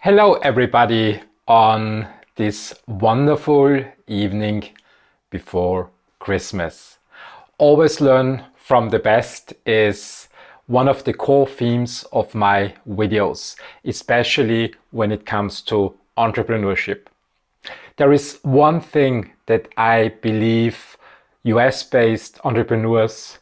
Hello everybody on this wonderful evening before Christmas. Always learn from the best is one of the core themes of my videos, especially when it comes to entrepreneurship. There is one thing that I believe US-based entrepreneurs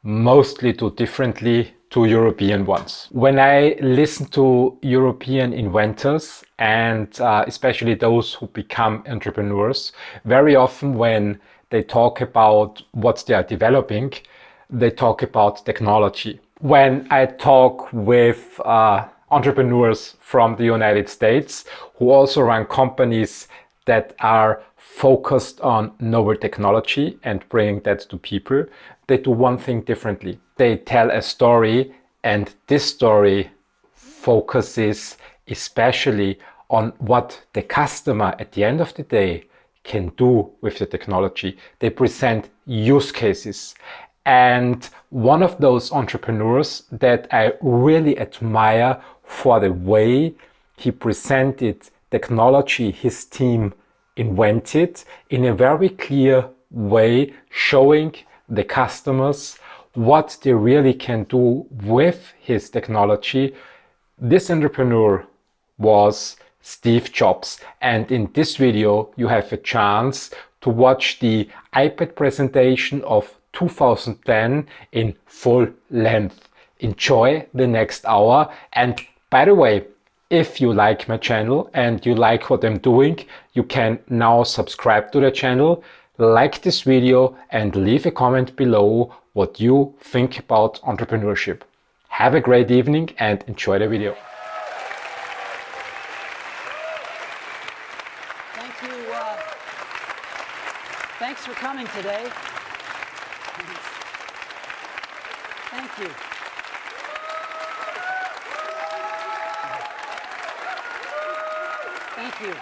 mostly do differently to European ones. When I listen to European inventors and especially those who become entrepreneurs, very often when they talk about what they are developing, they talk about technology. When I talk with entrepreneurs from the United States who also run companies that are focused on novel technology and bringing that to people, they do one thing differently. They tell a story, and this story focuses especially on what the customer at the end of the day can do with the technology. They present use cases. And one of those entrepreneurs that I really admire for the way he presented technology his team invented in a very clear way, showing the customers what they really can do with his technology. This entrepreneur was Steve Jobs, and in this video you have a chance to watch the iPad presentation of 2010 in full length. Enjoy the next hour, and by the way, if you like my channel and you like what I'm doing, you can now subscribe to the channel, like this video and leave a comment below what you think about entrepreneurship. Have a great evening and enjoy the video. Thank you. Thanks for coming today. Thank you. Thank you.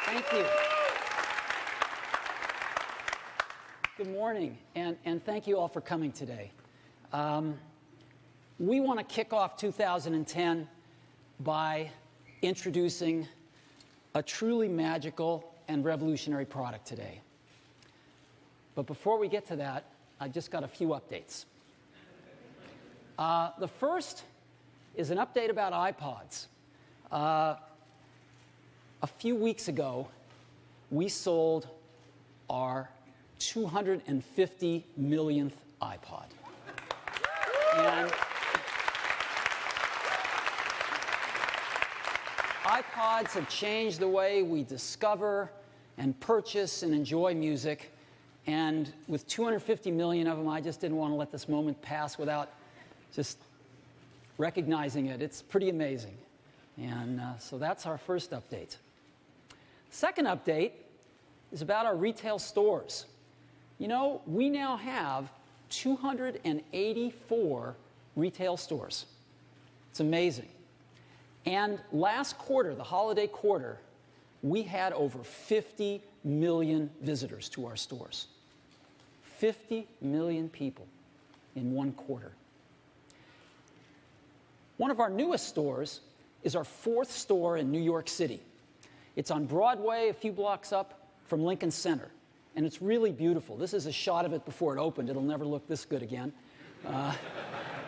Thank you. Good morning, and thank you all for coming today. We want to kick off 2010 by introducing a truly magical and revolutionary product today. But before we get to that, I just got a few updates. The first is an update about iPods. A few weeks ago, we sold our 250 millionth iPod. And iPods have changed the way we discover and purchase and enjoy music. And with 250 million of them, I just didn't want to let this moment pass without just recognizing it. It's pretty amazing. And so that's our first update. Second update is about our retail stores. You know, we now have 284 retail stores. It's amazing. And last quarter, the holiday quarter, we had over 50 million visitors to our stores. 50 million people in one quarter. One of our newest stores is our fourth store in New York City. It's on Broadway, a few blocks up from Lincoln Center, and it's really beautiful. This is a shot of it before it opened. It'll never look this good again.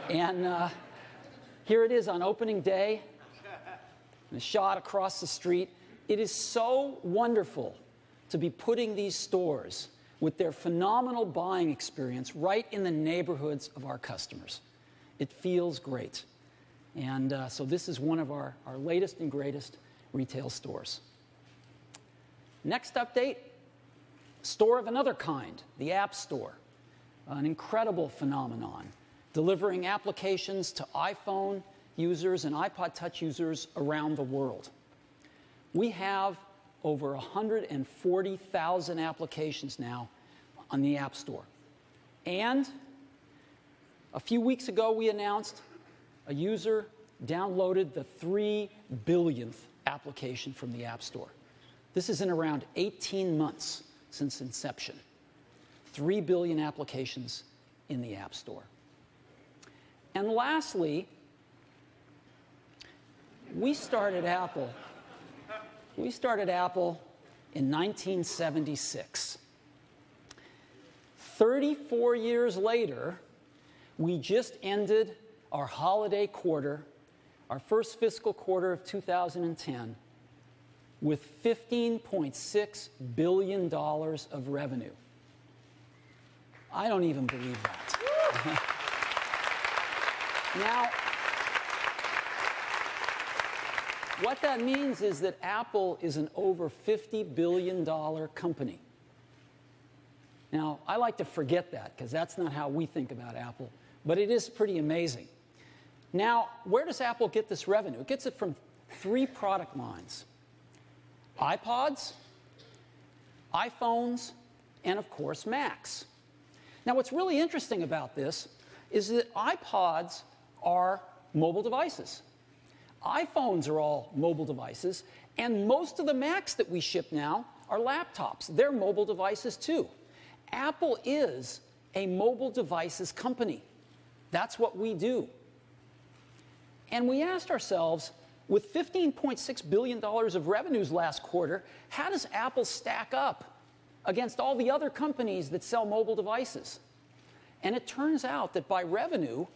Here it is on opening day, and a shot across the street. It is so wonderful to be putting these stores with their phenomenal buying experience right in the neighborhoods of our customers. It feels great. And so this is one of our latest and greatest retail stores. Next update, store of another kind, the App Store. An incredible phenomenon, delivering applications to iPhone users and iPod Touch users around the world. We have over 140,000 applications now on the App Store. And a few weeks ago, we announced a user downloaded the 3 billionth application from the App Store. This is in around 18 months since inception. 3 billion applications in the App Store. And lastly, we started Apple in 1976. 34 years later, we just ended our holiday quarter, our first fiscal quarter of 2010, with $15.6 billion of revenue. I don't even believe that. Now, what that means is that Apple is an over $50 billion company. Now, I like to forget that because that's not how we think about Apple, but it is pretty amazing. Now, where does Apple get this revenue? It gets it from 3 product lines: iPods, iPhones, and of course, Macs. Now, what's really interesting about this is that iPods are mobile devices. iPhones are all mobile devices, and most of the Macs that we ship now are laptops. They're mobile devices too. Apple is a mobile devices company. That's what we do. And we asked ourselves, with $15.6 billion of revenues last quarter, how does Apple stack up against all the other companies that sell mobile devices? And it turns out that by revenue,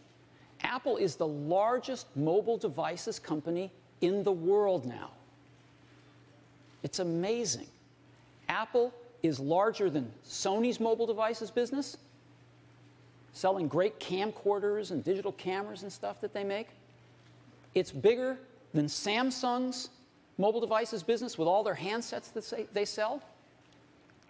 Apple is the largest mobile devices company in the world now. It's amazing. Apple is larger than Sony's mobile devices business, selling great camcorders and digital cameras and stuff that they make. It's bigger than Samsung's mobile devices business with all their handsets that they sell.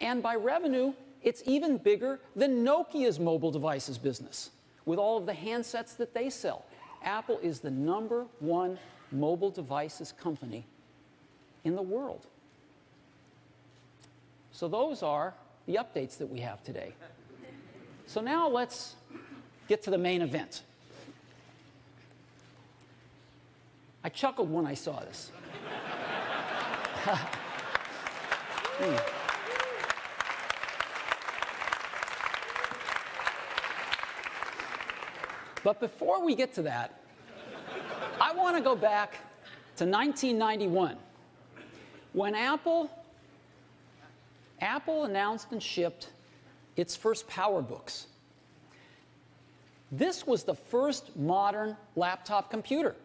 And by revenue, it's even bigger than Nokia's mobile devices business with all of the handsets that they sell. Apple is the #1 mobile devices company in the world. So those are the updates that we have today. So now let's get to the main event. I chuckled when I saw this. But before we get to that, I want to go back to 1991, when Apple announced and shipped its first PowerBooks. This was the first modern laptop computer.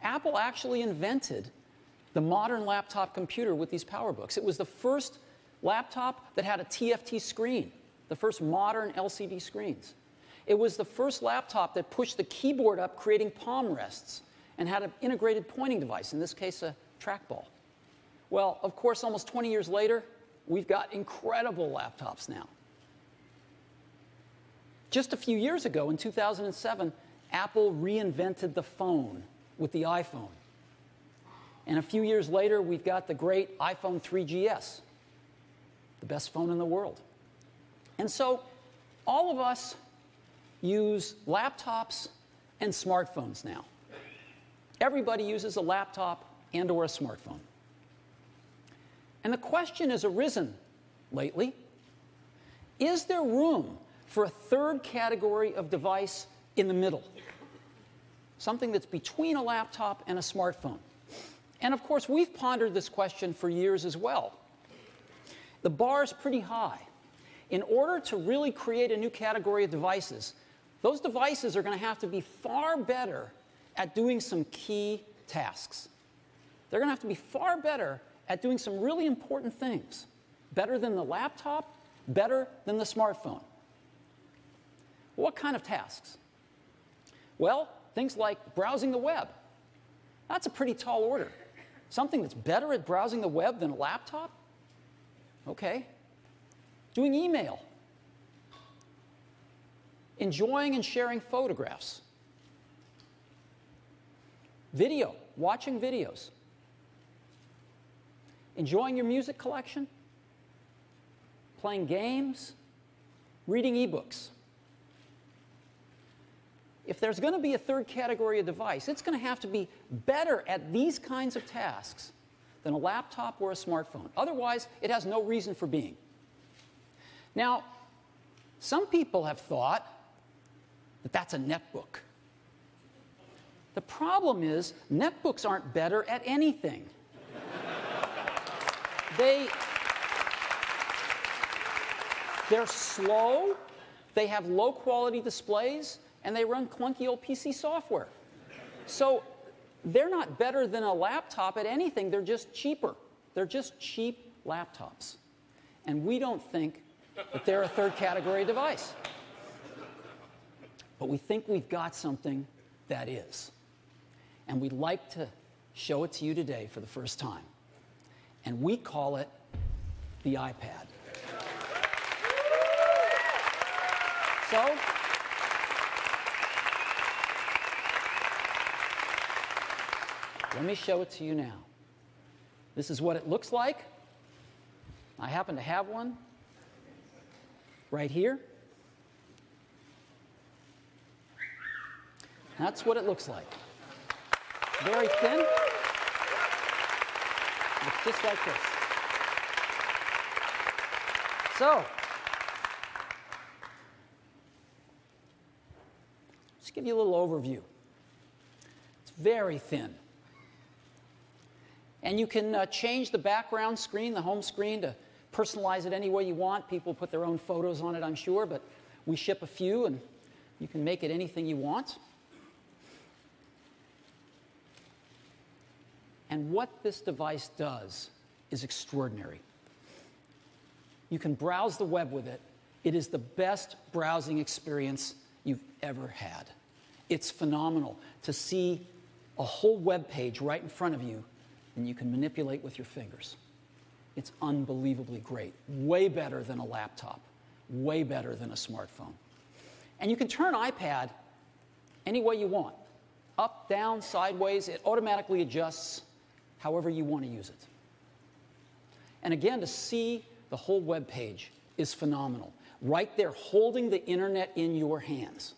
Apple actually invented the modern laptop computer with these PowerBooks. It was the first laptop that had a TFT screen, the first modern LCD screens. It was the first laptop that pushed the keyboard up, creating palm rests, and had an integrated pointing device, in this case, a trackball. Well, of course, almost 20 years later, we've got incredible laptops now. Just a few years ago, in 2007, Apple reinvented the phone with the iPhone. And a few years later, we've got the great iPhone 3GS, the best phone in the world. And so all of us use laptops and smartphones now. Everybody uses a laptop and or a smartphone. And the question has arisen lately, is there room for a third category of device in the middle? Something that's between a laptop and a smartphone. And of course, we've pondered this question for years as well. The bar is pretty high. In order to really create a new category of devices, those devices are going to have to be far better at doing some key tasks. They're going to have to be far better at doing some really important things. Better than the laptop, better than the smartphone. What kind of tasks? Well, things like browsing the web. That's a pretty tall order. Something that's better at browsing the web than a laptop? Okay. Doing email. Enjoying and sharing photographs. Video, watching videos. Enjoying your music collection. Playing games. Reading ebooks. If there's going to be a third category of device, it's going to have to be better at these kinds of tasks than a laptop or a smartphone. Otherwise, it has no reason for being. Now, Some people have thought that that's a netbook. The problem is, netbooks aren't better at anything. They're slow, they have low-quality displays, and they run clunky old PC software. So they're not better than a laptop at anything, they're just cheaper. They're just cheap laptops. And we don't think that they're a third-category device. But we think we've got something that is. And we'd like to show it to you today for the first time. And we call it the iPad. So, let me show it to you now. This is what it looks like. I happen to have one right here. That's what it looks like. Very thin. Looks just like this. So, just give you a little overview. It's very thin. And you can change the background screen, the home screen, to personalize it any way you want. People put their own photos on it, I'm sure, but we ship a few, and you can make it anything you want. And what this device does is extraordinary. You can browse the web with it. It is the best browsing experience you've ever had. It's phenomenal to see a whole web page right in front of you, and you can manipulate with your fingers. It's unbelievably great. Way better than a laptop. Way better than a smartphone. And you can turn iPad any way you want. Up, down, sideways. It automatically adjusts however you want to use it. And again, to see the whole web page is phenomenal. Right there, holding the internet in your hands.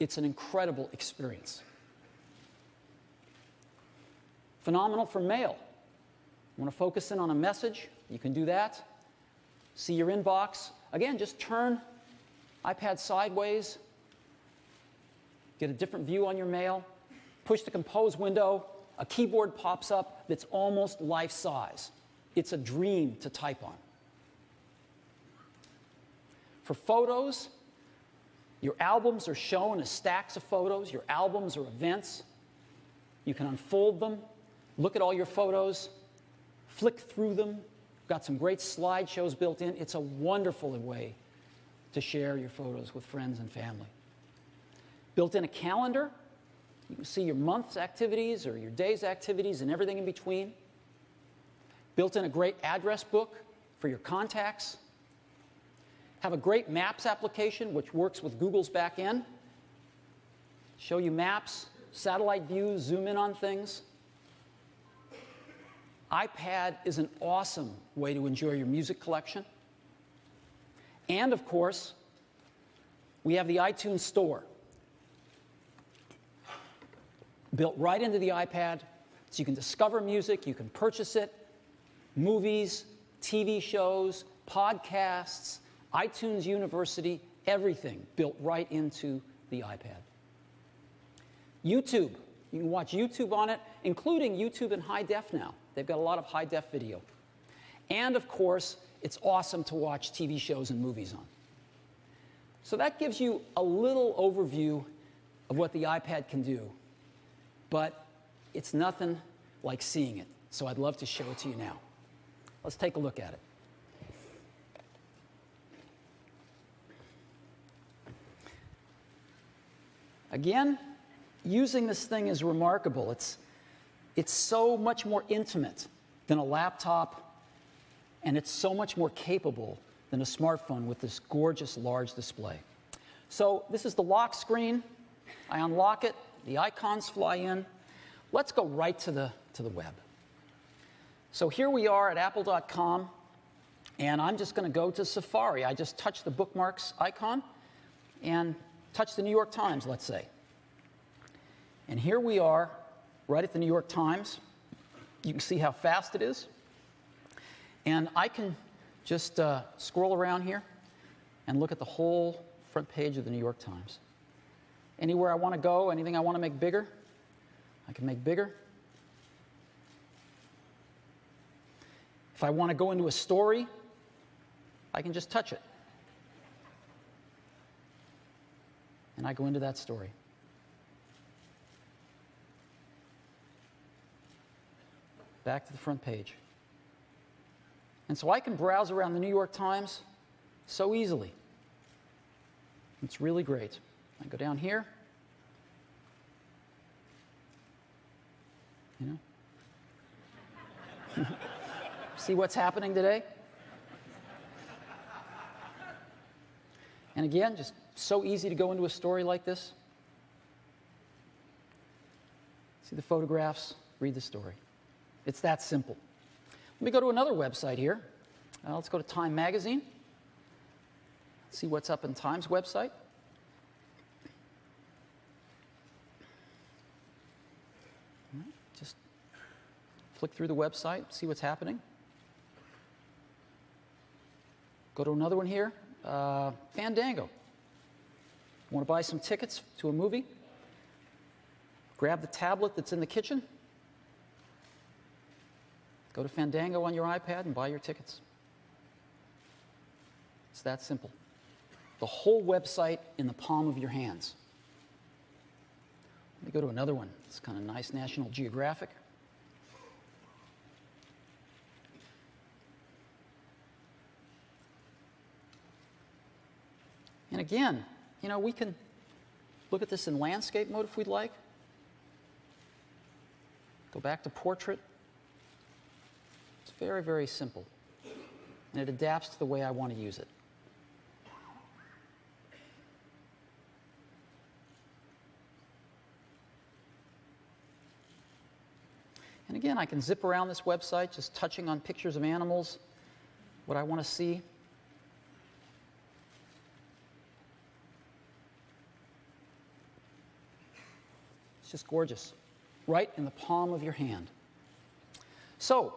It's an incredible experience. Phenomenal for mail. You want to focus in on a message? You can do that. See your inbox. Again, just turn iPad sideways. Get a different view on your mail. Push the compose window. A keyboard pops up that's almost life-size. It's a dream to type on. For photos, your albums are shown as stacks of photos. Your albums are events. You can unfold them, look at all your photos, flick through them. Got some great slideshows built in. It's a wonderful way to share your photos with friends and family. Built in a calendar. You can see your month's activities or your day's activities and everything in between. Built in a great address book for your contacts. Have a great Maps application which works with Google's back end. Show you maps, satellite views, zoom in on things. iPad is an awesome way to enjoy your music collection. And of course, we have the iTunes Store. Built right into the iPad, so you can discover music, you can purchase it, movies, TV shows, podcasts, iTunes University, everything built right into the iPad. YouTube, you can watch YouTube on it, including YouTube in high def now. They've got a lot of high def video. And of course, it's awesome to watch TV shows and movies on. So that gives you a little overview of what the iPad can do. But it's nothing like seeing it. So I'd love to show it to you now. Let's take a look at it. Again, using this thing is remarkable. It's so much more intimate than a laptop, and it's so much more capable than a smartphone with this gorgeous large display. So this is the lock screen. I unlock it. The icons fly in. Let's go right to the web. So here we are at apple.com, and I'm just going to go to Safari. I just touch the bookmarks icon and touch the New York Times, let's say. And here we are right at the New York Times. You can see how fast it is. And I can just scroll around here and look at the whole front page of the New York Times. Anywhere I want to go, anything I want to make bigger, I can make bigger. If I want to go into a story, I can just touch it. And I go into that story. Back to the front page. And so I can browse around the New York Times so easily. It's really great. I go down here. You know? See what's happening today? And again, just so easy to go into a story like this. See the photographs, read the story. It's that simple. Let me go to another website here. Let's go to Time Magazine. See what's up in Time's website. Just flick through the website, see what's happening. Go to another one here, Fandango. Want to buy some tickets to a movie? Grab the tablet that's in the kitchen. Go to Fandango on your iPad and buy your tickets. It's that simple. The whole website in the palm of your hands. Let me go to another one. It's kind of nice, National Geographic. And again, you know, we can look at this in landscape mode if we'd like. Go back to portrait. It's very, very simple. And it adapts to the way I want to use it. And again, I can zip around this website just touching on pictures of animals, what I want to see. It's just gorgeous, right in the palm of your hand. So,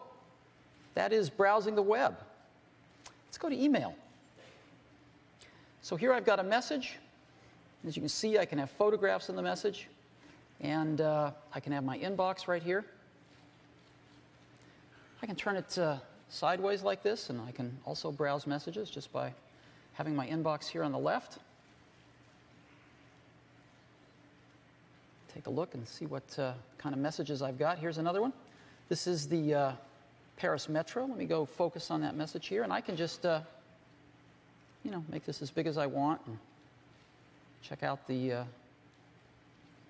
that is browsing the web. Let's go to email. So here I've got a message. As you can see, I can have photographs in the message, and I can have my inbox right here. I can turn it sideways like this, and I can also browse messages just by having my inbox here on the left. Take a look and see what kind of messages I've got. Here's another one. This is the Paris Metro. Let me go focus on that message here, and I can just, you know, make this as big as I want and check out the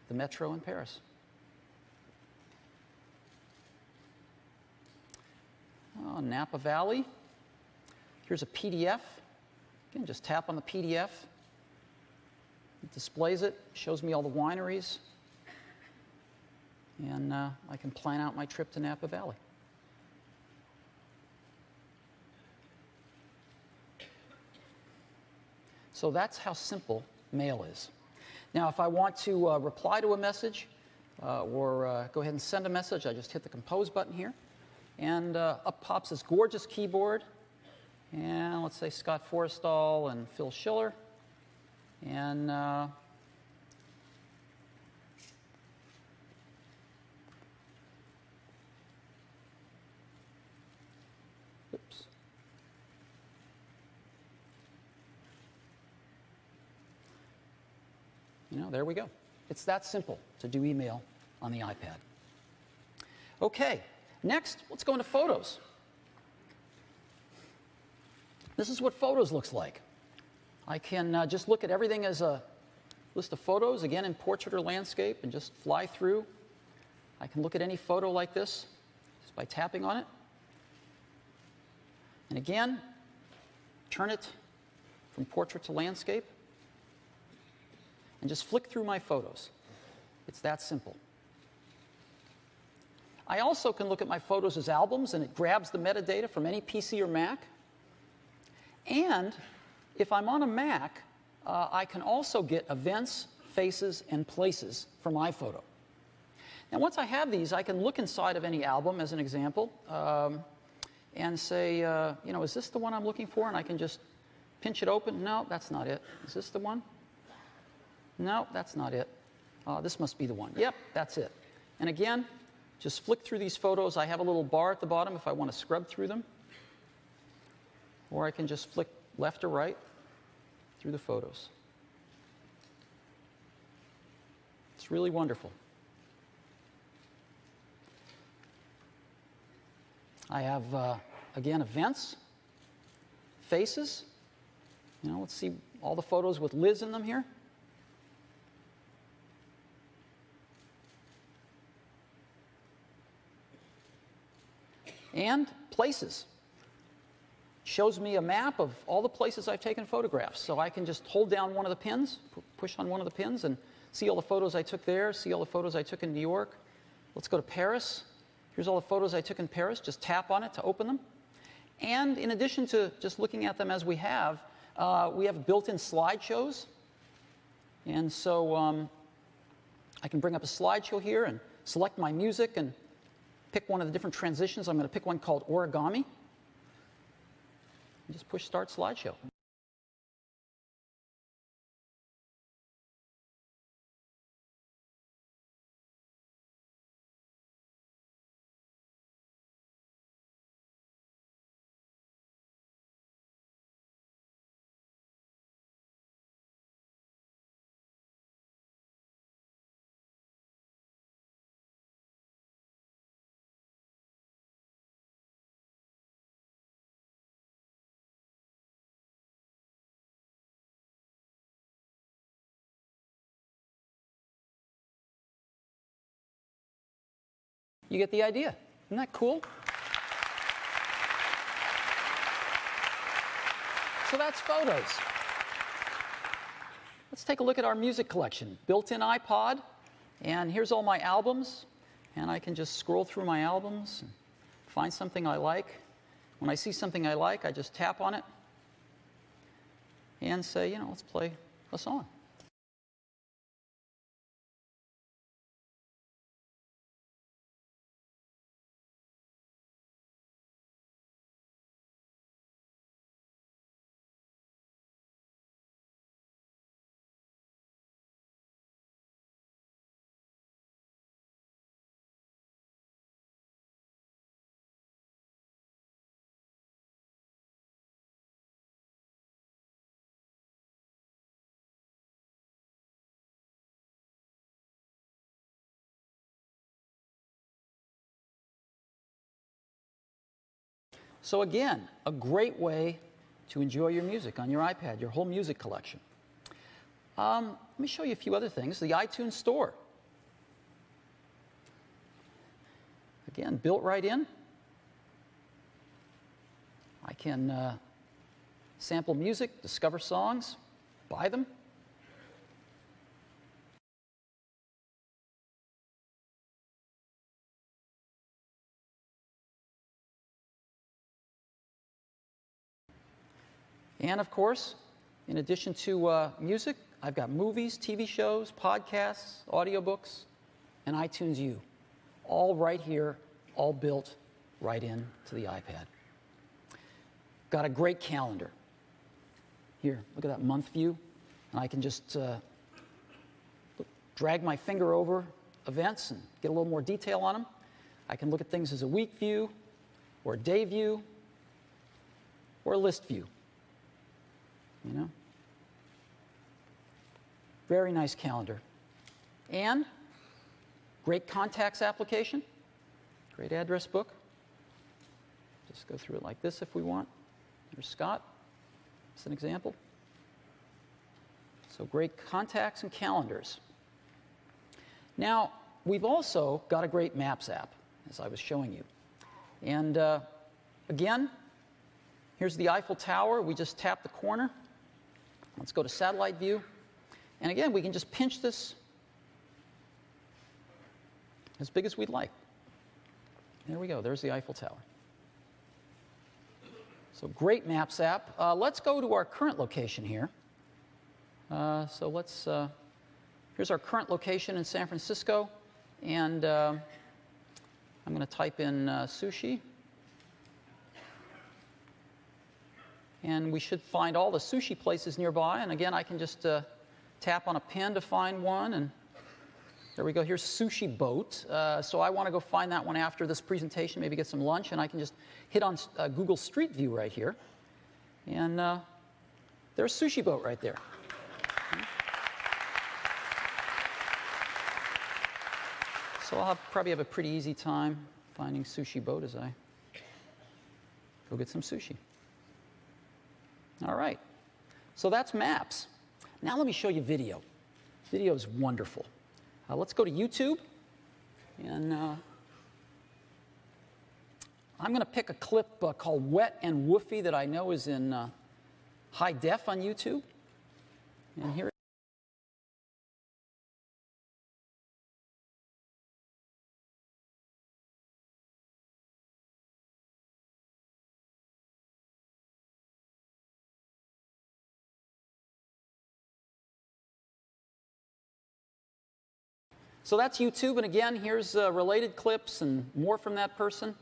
metro in Paris. Oh, Napa Valley. Here's a PDF. Again, just tap on the PDF. It displays it, shows me all the wineries, and I can plan out my trip to Napa Valley. So that's how simple mail is. Now, if I want to reply to a message or go ahead and send a message, I just hit the Compose button here, and up pops this gorgeous keyboard. And let's say Scott Forrestal and Phil Schiller. And oops. You know, there we go. It's that simple to do email on the iPad. Okay, next, let's go into Photos. This is what Photos looks like. I can just look at everything as a list of photos, again in portrait or landscape, and just fly through. I can look at any photo like this just by tapping on it. And again, turn it from portrait to landscape, and just flick through my photos. It's that simple. I also can look at my photos as albums, and it grabs the metadata from any PC or Mac. And if I'm on a Mac, I can also get events, faces, and places from iPhoto. Now, once I have these, I can look inside of any album, as an example, and say, you know, is this the one I'm looking for? And I can just pinch it open. No, that's not it. Is this the one? No, that's not it. This must be the one. Yep, that's it. And again, just flick through these photos. I have a little bar at the bottom if I want to scrub through them. Or I can just flick left or right through the photos. It's really wonderful. I have, again, events, faces. You know, let's see all the photos with Liz in them here. And places. Shows me a map of all the places I've taken photographs. So I can just hold down one of the pins, push on one of the pins, and see all the photos I took there, see all the photos I took in New York. Let's go to Paris. Here's all the photos I took in Paris. Just tap on it to open them. And in addition to just looking at them as we have built-in slideshows. And so I can bring up a slideshow here and select my music and pick one of the different transitions. I'm going to pick one called Origami. And just push Start Slideshow. You get the idea. Isn't that cool? So that's photos. Let's take a look at our music collection. Built-in iPod, and here's all my albums. And I can just scroll through my albums and find something I like. When I see something I like, I just tap on it and say, let's play a song. So again, a great way to enjoy your music on your iPad, your whole music collection. Let me show you a few other things. The iTunes Store. Again, built right in. I can sample music, discover songs, buy them. And of course, in addition to music, I've got movies, TV shows, podcasts, audiobooks, and iTunes U. All right here, all built right into the iPad. Got a great calendar. Here, look at that month view. And I can just drag my finger over events and get a little more detail on them. I can look at things as a week view, or a day view, or a list view. Very nice calendar. And great contacts application, great address book. Just go through it like this if we want. There's Scott. That's an example. So great contacts and calendars. Now, we've also got a great Maps app, as I was showing you. And again, here's the Eiffel Tower. We just tap the corner. Let's go to satellite view. And again, we can just pinch this as big as we'd like. There we go. There's the Eiffel Tower. So great Maps app. Let's go to our current location here. Here's our current location in San Francisco. And I'm going to type in sushi. And we should find all the sushi places nearby. And again, I can just tap on a pin to find one. And there we go. Here's Sushi Boat. So I want to go find that one after this presentation, maybe get some lunch. And I can just hit on Google Street View right here. And there's Sushi Boat right there. So I'll probably have a pretty easy time finding Sushi Boat as I go get some sushi. All right. So that's maps. Now let me show you video. Video is wonderful. Let's go to YouTube. And I'm going to pick a clip called Wet and Woofy that I know is in high def on YouTube. And here. So that's YouTube, and again, here's related clips and more from that person.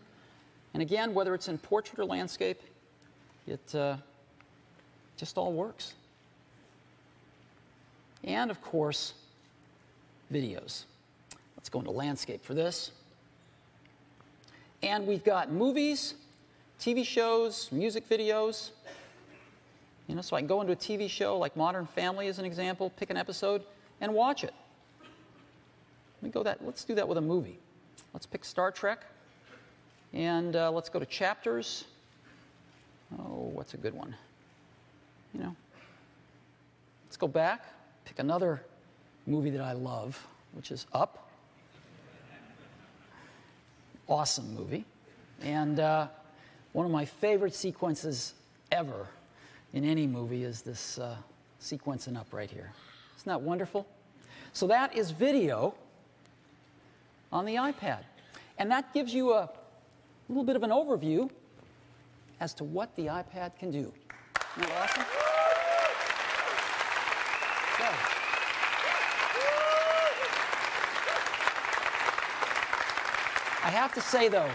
And again, whether it's in portrait or landscape, it just all works. And of course, videos. Let's go into landscape for this. And we've got movies, TV shows, music videos. You know, so I can go into a TV show like Modern Family as an example, pick an episode, and watch it. Let's do that with a movie. Let's pick Star Trek. And let's go to chapters. Oh, what's a good one? You know, let's go back, pick another movie that I love, which is Up. Awesome movie. And one of my favorite sequences ever in any movie is this sequence in Up right here. Isn't that wonderful? So that is video on the iPad. And that gives you a little bit of an overview as to what the iPad can do. Isn't that awesome? I have to say, though,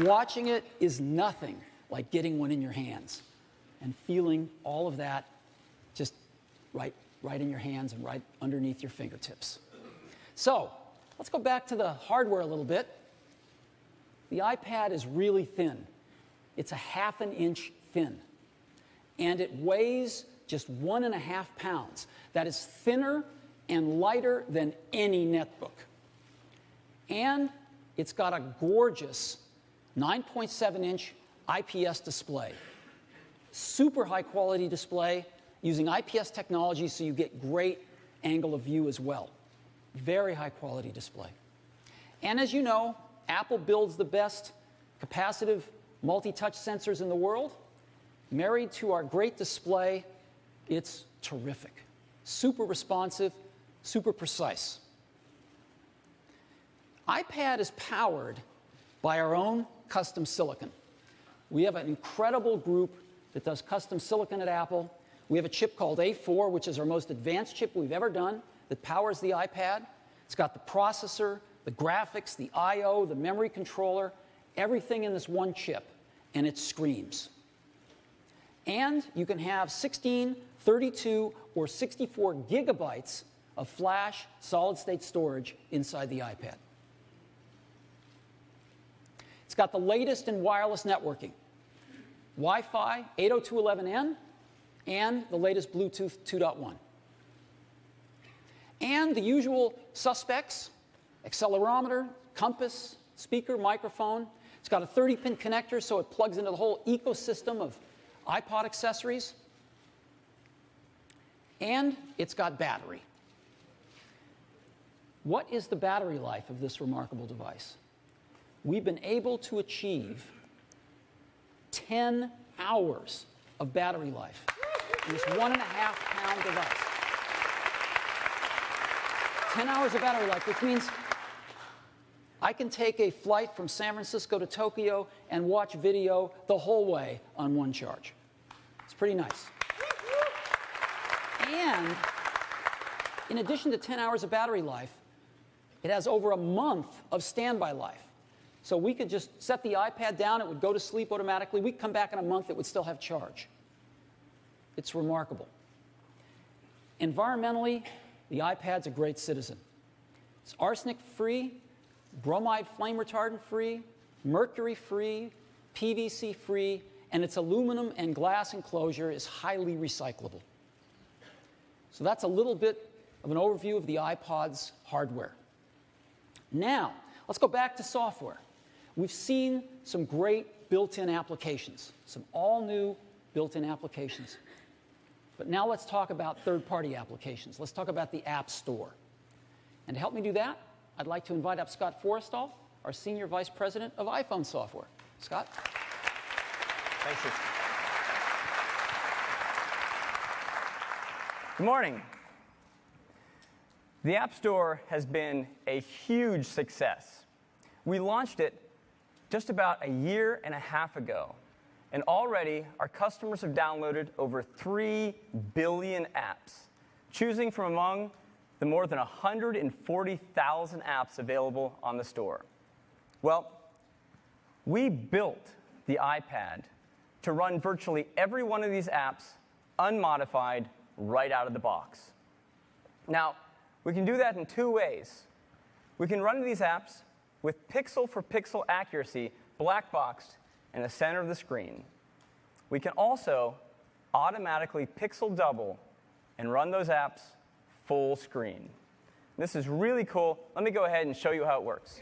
watching it is nothing like getting one in your hands and feeling all of that just right in your hands and right underneath your fingertips. So, let's go back to the hardware a little bit. The iPad is really thin. It's 1/2 inch thin. And it weighs just 1.5 pounds. That is thinner and lighter than any netbook. And it's got a gorgeous 9.7 inch IPS display. Super high quality display using IPS technology so you get great angle of view as well. Very high quality display. And as you know, Apple builds the best capacitive multi-touch sensors in the world. Married to our great display, it's terrific. Super responsive, super precise. iPad is powered by our own custom silicon. We have an incredible group that does custom silicon at Apple. We have a chip called A4, which is our most advanced chip we've ever done, that powers the iPad. It's got the processor, the graphics, the I/O, the memory controller, everything in this one chip, and it screams. And you can have 16, 32, or 64 gigabytes of flash solid-state storage inside the iPad. It's got the latest in wireless networking, Wi-Fi 802.11n, and the latest Bluetooth 2.1. And the usual suspects, accelerometer, compass, speaker, microphone. It's got a 30-pin connector, so it plugs into the whole ecosystem of iPod accessories. And it's got battery. What is the battery life of this remarkable device? We've been able to achieve 10 hours of battery life in this 1.5-pound device. 10 hours of battery life, which means I can take a flight from San Francisco to Tokyo and watch video the whole way on one charge. It's pretty nice. And in addition to 10 hours of battery life, it has over a month of standby life. So we could just set the iPad down, it would go to sleep automatically. We'd come back in a month, it would still have charge. It's remarkable. Environmentally, the iPad's a great citizen. It's arsenic-free, bromide flame retardant-free, mercury-free, PVC-free, and its aluminum and glass enclosure is highly recyclable. So that's a little bit of an overview of the iPod's hardware. Now, let's go back to software. We've seen some great built-in applications, some all-new built-in applications. But now let's talk about third-party applications. Let's talk about the App Store. And to help me do that, I'd like to invite up Scott Forrestal, our Senior Vice President of iPhone Software. Scott? Thanks. Good morning. The App Store has been a huge success. We launched it just about a year and a half ago, and already our customers have downloaded over 3 billion apps, choosing from among the more than 140,000 apps available on the store. Well, we built the iPad to run virtually every one of these apps unmodified right out of the box. Now, we can do that in 2 ways. We can run these apps with pixel-for-pixel accuracy black-boxed in the center of the screen. We can also automatically pixel double and run those apps full screen. This is really cool. Let me go ahead and show you how it works.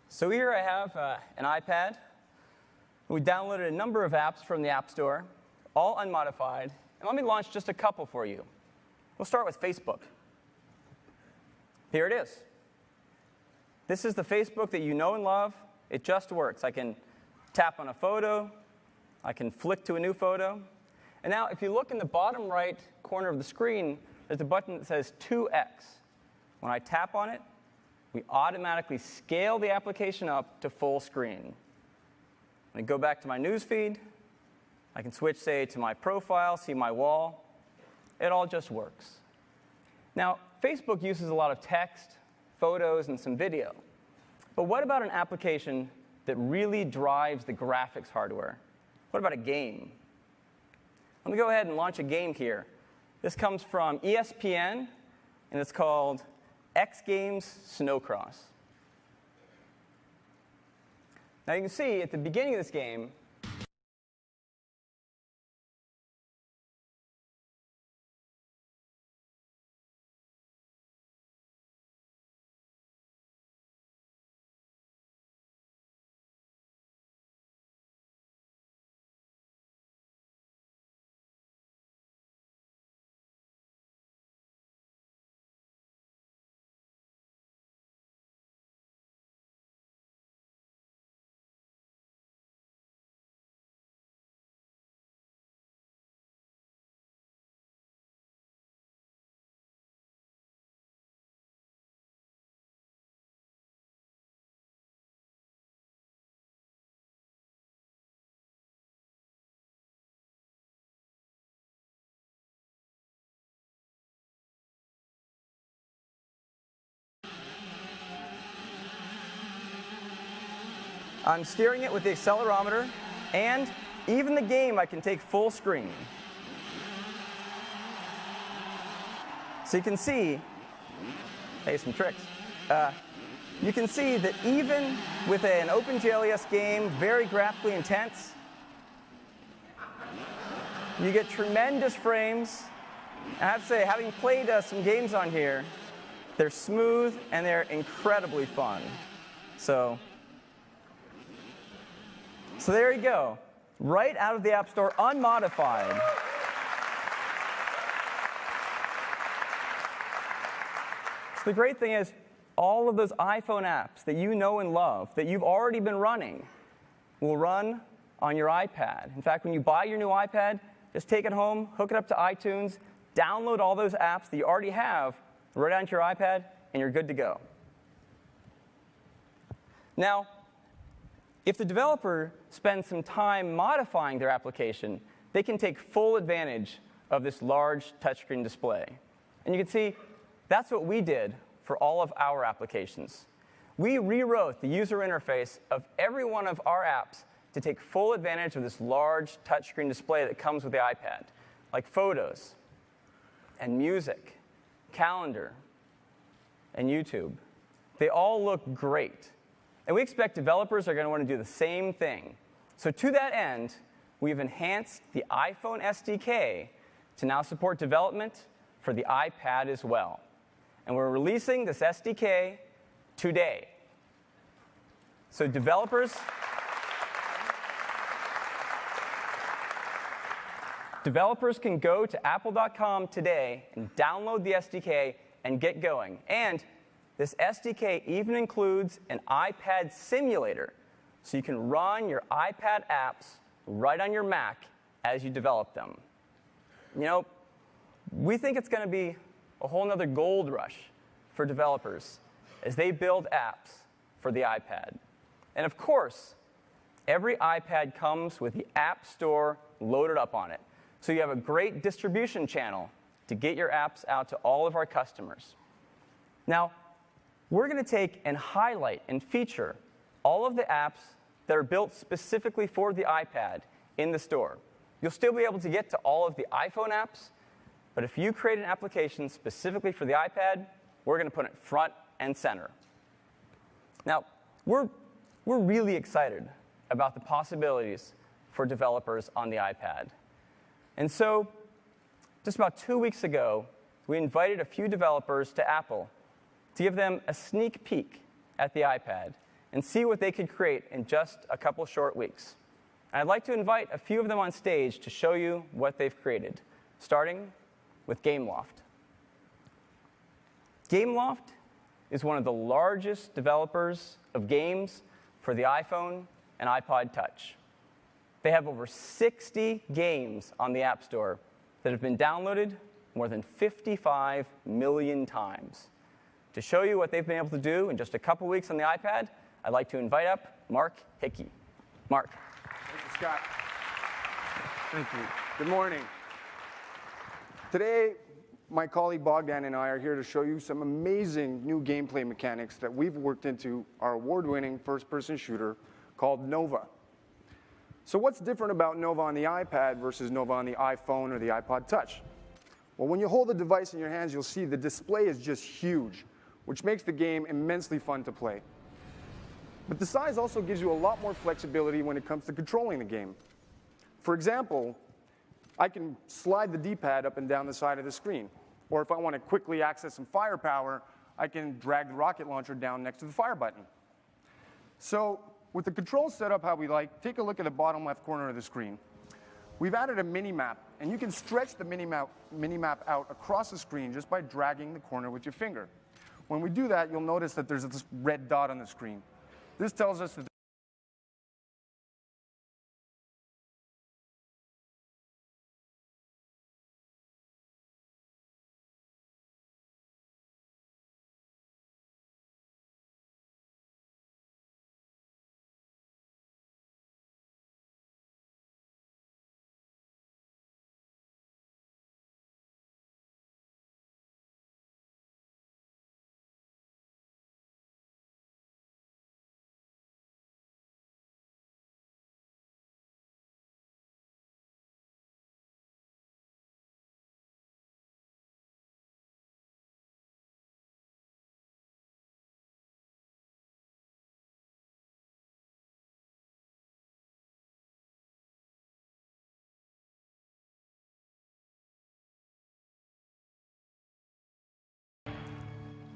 So here I have an iPad. We downloaded a number of apps from the App Store, all unmodified. And let me launch just a couple for you. We'll start with Facebook. Here it is. This is the Facebook that you know and love. It just works. I can tap on a photo. I can flick to a new photo. And now, if you look in the bottom right corner of the screen, there's a button that says 2x. When I tap on it, we automatically scale the application up to full screen. When I go back to my news feed, I can switch, say, to my profile, see my wall. It all just works. Now, Facebook uses a lot of text, photos, and some video. But what about an application that really drives the graphics hardware? What about a game? Let me go ahead and launch a game here. This comes from ESPN, and it's called X Games Snowcross. Now you can see at the beginning of this game, I'm steering it with the accelerometer, and even the game I can take full screen. So you can see, hey, some tricks. You can see that even with an OpenGLES game, very graphically intense, you get tremendous frames. I have to say, having played some games on here, they're smooth and they're incredibly fun. So there you go, right out of the App Store, unmodified. So the great thing is, all of those iPhone apps that you know and love, that you've already been running, will run on your iPad. In fact, when you buy your new iPad, just take it home, hook it up to iTunes, download all those apps that you already have right onto your iPad, and you're good to go. Now, if the developer spends some time modifying their application, they can take full advantage of this large touchscreen display. And you can see that's what we did for all of our applications. We rewrote the user interface of every one of our apps to take full advantage of this large touchscreen display that comes with the iPad, like photos and music, calendar, and YouTube. They all look great. And we expect developers are going to want to do the same thing. So to that end, we've enhanced the iPhone SDK to now support development for the iPad as well. And we're releasing this SDK today. So developers can go to apple.com today and download the SDK and get going. And this SDK even includes an iPad simulator, so you can run your iPad apps right on your Mac as you develop them. You know, we think it's going to be a whole nother gold rush for developers as they build apps for the iPad. And of course, every iPad comes with the App Store loaded up on it. So you have a great distribution channel to get your apps out to all of our customers. Now, we're going to take and highlight and feature all of the apps that are built specifically for the iPad in the store. You'll still be able to get to all of the iPhone apps, but if you create an application specifically for the iPad, we're going to put it front and center. Now, we're really excited about the possibilities for developers on the iPad. And so, just about 2 weeks ago, we invited a few developers to Apple to give them a sneak peek at the iPad and see what they could create in just a couple short weeks. And I'd like to invite a few of them on stage to show you what they've created, starting with Gameloft. Gameloft is one of the largest developers of games for the iPhone and iPod Touch. They have over 60 games on the App Store that have been downloaded more than 55 million times. To show you what they've been able to do in just a couple weeks on the iPad, I'd like to invite up Mark Hickey. Mark. Thank you, Scott. Thank you. Good morning. Today, my colleague Bogdan and I are here to show you some amazing new gameplay mechanics that we've worked into our award-winning first-person shooter called Nova. So what's different about Nova on the iPad versus Nova on the iPhone or the iPod Touch? Well, when you hold the device in your hands, you'll see the display is just huge, which makes the game immensely fun to play. But the size also gives you a lot more flexibility when it comes to controlling the game. For example, I can slide the D-pad up and down the side of the screen. Or if I want to quickly access some firepower, I can drag the rocket launcher down next to the fire button. So with the controls set up how we like, take a look at the bottom left corner of the screen. We've added a mini-map, and you can stretch the mini-map out across the screen just by dragging the corner with your finger. When we do that, you'll notice that there's this red dot on the screen. This tells us that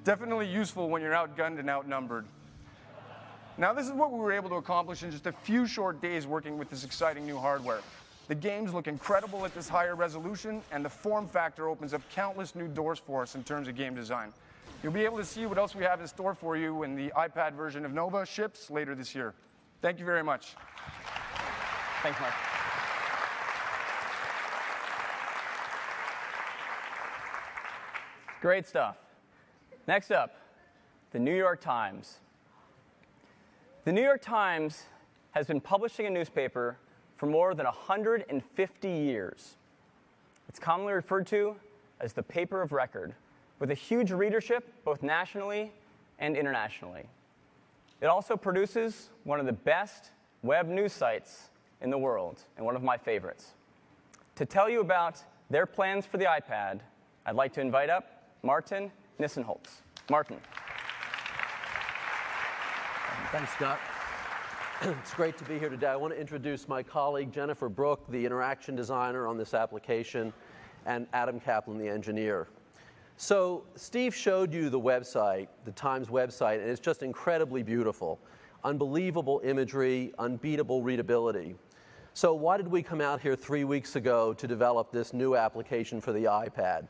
definitely useful when you're outgunned and outnumbered. Now, this is what we were able to accomplish in just a few short days working with this exciting new hardware. The games look incredible at this higher resolution, and the form factor opens up countless new doors for us in terms of game design. You'll be able to see what else we have in store for you when the iPad version of Nova ships later this year. Thank you very much. Thanks, Mark. Great stuff. Next up, the New York Times. The New York Times has been publishing a newspaper for more than 150 years. It's commonly referred to as the paper of record, with a huge readership both nationally and internationally. It also produces one of the best web news sites in the world, and one of my favorites. To tell you about their plans for the iPad, I'd like to invite up Martin Nissenholtz. Martin. Thanks, Scott. It's great to be here today. I want to introduce my colleague, Jennifer Brook, the interaction designer on this application, and Adam Kaplan, the engineer. So Steve showed you the website, the Times website, and it's just incredibly beautiful. Unbelievable imagery, unbeatable readability. So why did we come out here 3 weeks ago to develop this new application for the iPad?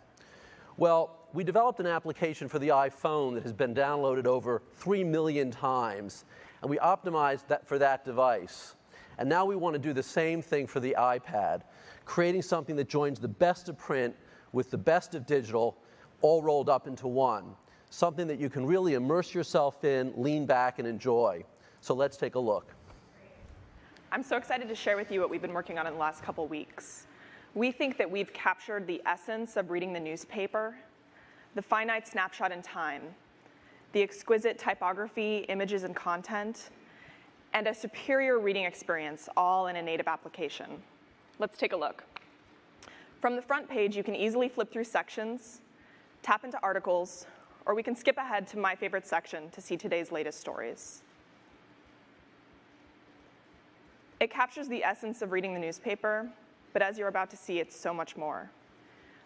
Well, we developed an application for the iPhone that has been downloaded over 3 million times, and we optimized that for that device. And now we want to do the same thing for the iPad, creating something that joins the best of print with the best of digital, all rolled up into one. Something that you can really immerse yourself in, lean back, and enjoy. So let's take a look. I'm so excited to share with you what we've been working on in the last couple weeks. We think that we've captured the essence of reading the newspaper, the finite snapshot in time, the exquisite typography, images, and content, and a superior reading experience, all in a native application. Let's take a look. From the front page, you can easily flip through sections, tap into articles, or we can skip ahead to my favorite section to see today's latest stories. It captures the essence of reading the newspaper, but as you're about to see, it's so much more.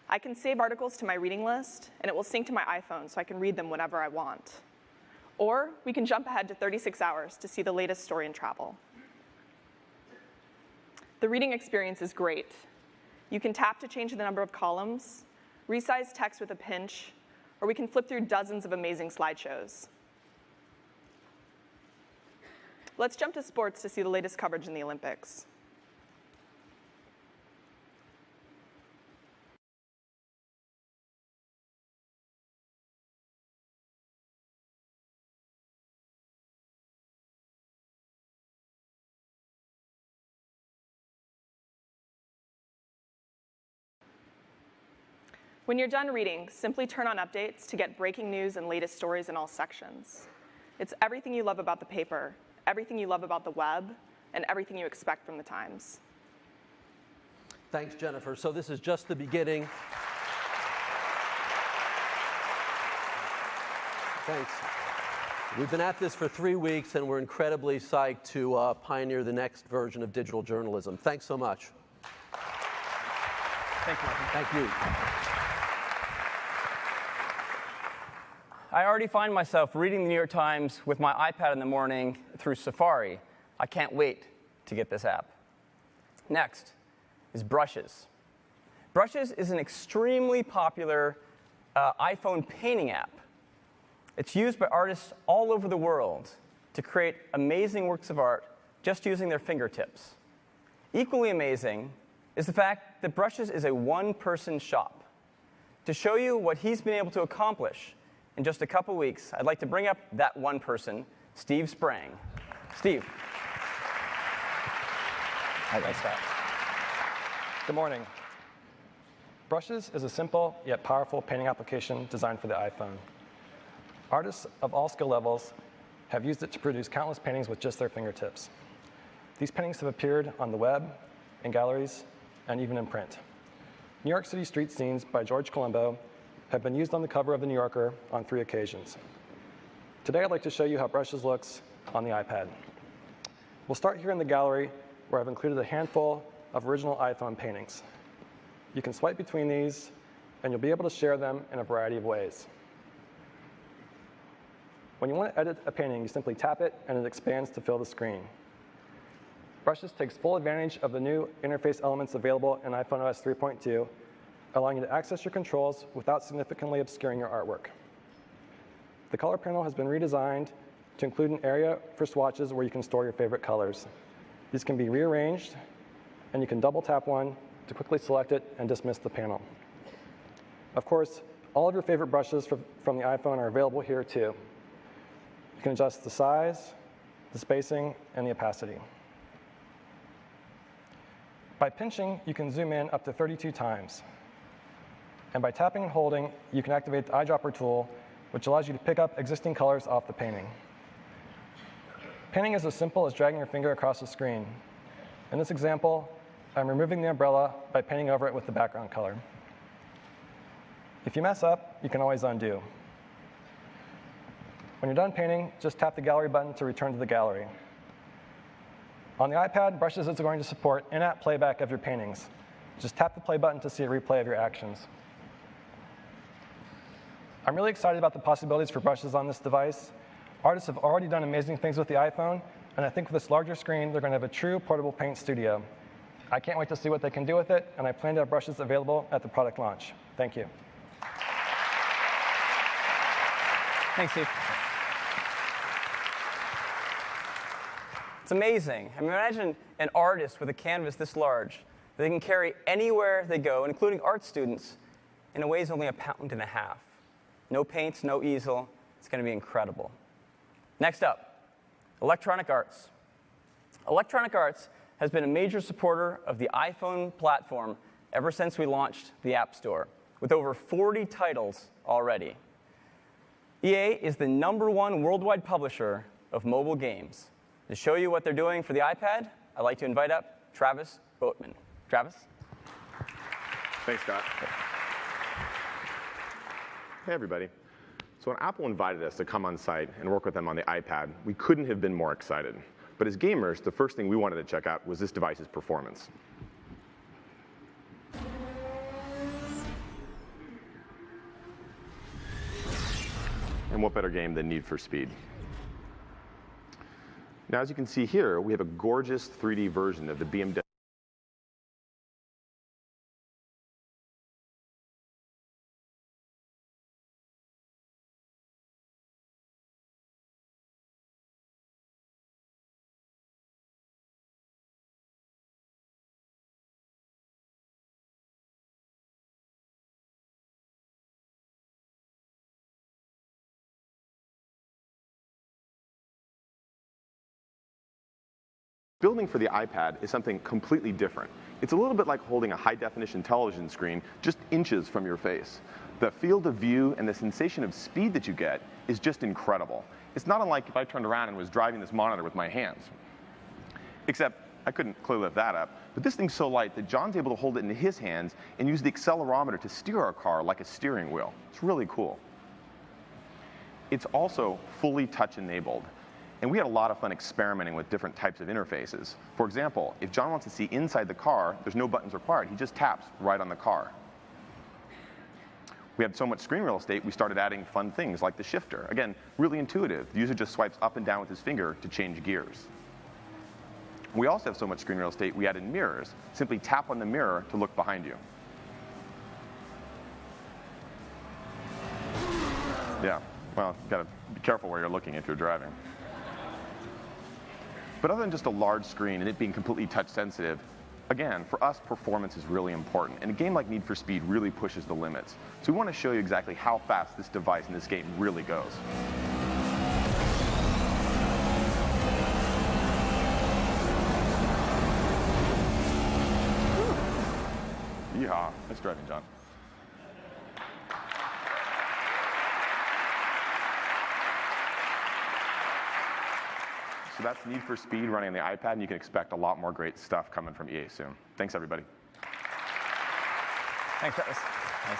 I can save articles to my reading list, and it will sync to my iPhone so I can read them whenever I want. Or we can jump ahead to 36 hours to see the latest story in travel. The reading experience is great. You can tap to change the number of columns, resize text with a pinch, or we can flip through dozens of amazing slideshows. Let's jump to sports to see the latest coverage in the Olympics. When you're done reading, simply turn on updates to get breaking news and latest stories in all sections. It's everything you love about the paper, everything you love about the web, and everything you expect from the Times. Thanks, Jennifer. So this is just the beginning. Thanks. We've been at this for 3 weeks, and we're incredibly psyched to pioneer the next version of digital journalism. Thanks so much. Thanks, Martin. Thank you. I already find myself reading the New York Times with my iPad in the morning through Safari. I can't wait to get this app. Next is Brushes. Brushes is an extremely popular iPhone painting app. It's used by artists all over the world to create amazing works of art just using their fingertips. Equally amazing is the fact that Brushes is a one-person shop. To show you what he's been able to accomplish in just a couple weeks, I'd like to bring up that one person, Steve Sprang. Steve. Hi, guys. Good morning. Brushes is a simple yet powerful painting application designed for the iPhone. Artists of all skill levels have used it to produce countless paintings with just their fingertips. These paintings have appeared on the web, in galleries, and even in print. New York City street scenes by George Colombo have been used on the cover of The New Yorker on 3 occasions. Today I'd like to show you how Brushes looks on the iPad. We'll start here in the gallery, where I've included a handful of original iPhone paintings. You can swipe between these, and you'll be able to share them in a variety of ways. When you want to edit a painting, you simply tap it, and it expands to fill the screen. Brushes takes full advantage of the new interface elements available in iPhone OS 3.2, allowing you to access your controls without significantly obscuring your artwork. The color panel has been redesigned to include an area for swatches where you can store your favorite colors. These can be rearranged, and you can double tap one to quickly select it and dismiss the panel. Of course, all of your favorite brushes from the iPhone are available here too. You can adjust the size, the spacing, and the opacity. By pinching, you can zoom in up to 32 times. And by tapping and holding, you can activate the eyedropper tool, which allows you to pick up existing colors off the painting. Painting is as simple as dragging your finger across the screen. In this example, I'm removing the umbrella by painting over it with the background color. If you mess up, you can always undo. When you're done painting, just tap the gallery button to return to the gallery. On the iPad, Brushes is going to support in-app playback of your paintings. Just tap the play button to see a replay of your actions. I'm really excited about the possibilities for Brushes on this device. Artists have already done amazing things with the iPhone, and I think with this larger screen, they're going to have a true portable paint studio. I can't wait to see what they can do with it, and I plan to have Brushes available at the product launch. Thank you. Thanks, Steve. It's amazing. I mean, imagine an artist with a canvas this large that they can carry anywhere they go, including art students, and it weighs only 1.5 pounds. No paints, no easel. It's going to be incredible. Next up, Electronic Arts. Electronic Arts has been a major supporter of the iPhone platform ever since we launched the App Store, with over 40 titles already. EA is the #1 worldwide publisher of mobile games. To show you what they're doing for the iPad, I'd like to invite up Travis Boatman. Travis? Thanks, Scott. Hey, everybody. So when Apple invited us to come on site and work with them on the iPad, we couldn't have been more excited. But as gamers, the first thing we wanted to check out was this device's performance. And what better game than Need for Speed? Now, as you can see here, we have a gorgeous 3D version of the BMW. Building for the iPad is something completely different. It's a little bit like holding a high-definition television screen just inches from your face. The field of view and the sensation of speed that you get is just incredible. It's not unlike if I turned around and was driving this monitor with my hands. Except I couldn't clearly lift that up, but this thing's so light that John's able to hold it in his hands and use the accelerometer to steer our car like a steering wheel. It's really cool. It's also fully touch-enabled. And we had a lot of fun experimenting with different types of interfaces. For example, if John wants to see inside the car, there's no buttons required. He just taps right on the car. We had so much screen real estate, we started adding fun things like the shifter. Again, really intuitive. The user just swipes up and down with his finger to change gears. We also have so much screen real estate, we added mirrors. Simply tap on the mirror to look behind you. Yeah, well, you've got to be careful where you're looking if you're driving. But other than just a large screen and it being completely touch sensitive, again, for us, performance is really important. And a game like Need for Speed really pushes the limits. So we want to show you exactly how fast this device in this game really goes. Yeehaw. Nice driving, John. So that's Need for Speed running on the iPad, and you can expect a lot more great stuff coming from EA soon. Thanks, everybody. Thanks, Travis. Nice.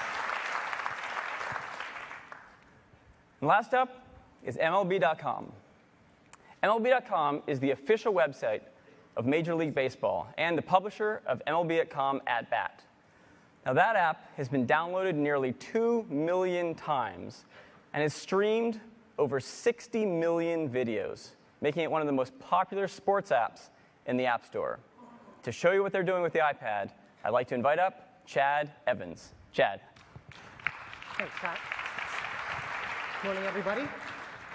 And last up is MLB.com. MLB.com is the official website of Major League Baseball and the publisher of MLB.com At Bat. Now, that app has been downloaded nearly 2 million times and has streamed over 60 million videos, making it one of the most popular sports apps in the App Store. To show you what they're doing with the iPad, I'd like to invite up Chad Evans. Chad. Thanks, Scott. Good morning, everybody.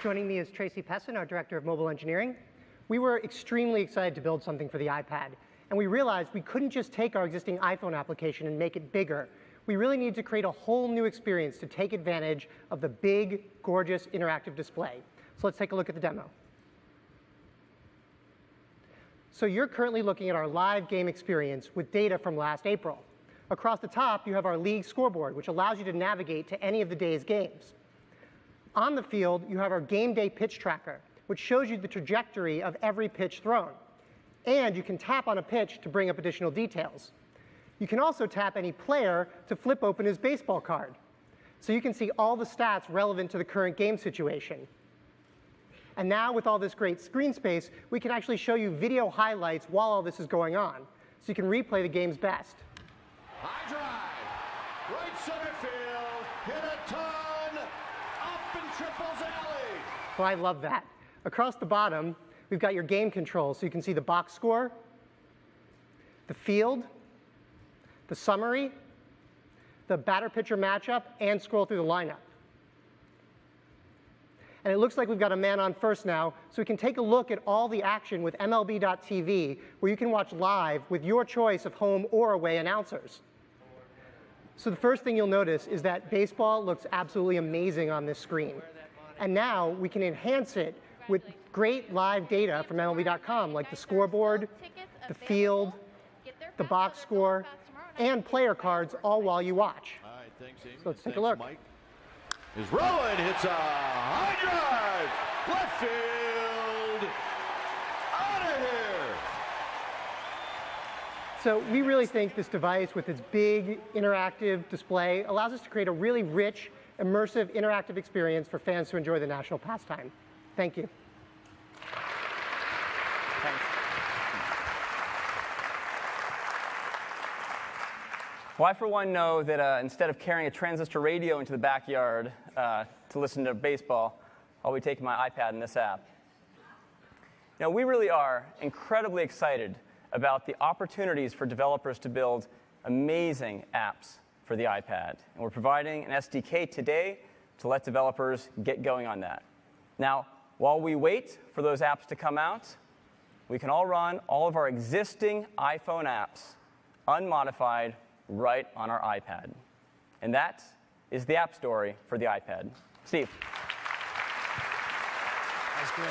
Joining me is Tracy Pessin, our Director of Mobile Engineering. We were extremely excited to build something for the iPad, and we realized we couldn't just take our existing iPhone application and make it bigger. We really needed to create a whole new experience to take advantage of the big, gorgeous, interactive display. So let's take a look at the demo. So you're currently looking at our live game experience with data from last April. Across the top, you have our league scoreboard, which allows you to navigate to any of the day's games. On the field, you have our game day pitch tracker, which shows you the trajectory of every pitch thrown. And you can tap on a pitch to bring up additional details. You can also tap any player to flip open his baseball card. So you can see all the stats relevant to the current game situation. And now with all this great screen space, we can actually show you video highlights while all this is going on. So you can replay the game's best. High drive, right center field, hit a ton, up in Triple's alley. Well, I love that. Across the bottom, we've got your game controls, so you can see the box score, the field, the summary, the batter-pitcher matchup, and scroll through the lineup. And it looks like we've got a man on first now, so we can take a look at all the action with MLB.tv, where you can watch live with your choice of home or away announcers. So the first thing you'll notice is that baseball looks absolutely amazing on this screen. And now we can enhance it with great live data from MLB.com, like the scoreboard, the field, the box score, and player cards, all while you watch. So let's take a look. Is rolling, hits a high drive, left field, out of here. So we really think this device, with its big interactive display, allows us to create a really rich, immersive, interactive experience for fans to enjoy the national pastime. Thank you. Thanks. Well, I, for one, know that instead of carrying a transistor radio into the backyard to listen to baseball, I'll be taking my iPad and this app. Now, we really are incredibly excited about the opportunities for developers to build amazing apps for the iPad. And we're providing an SDK today to let developers get going on that. Now, while we wait for those apps to come out, we can all run all of our existing iPhone apps unmodified right on our iPad. And that is the app story for the iPad. Steve. That's great.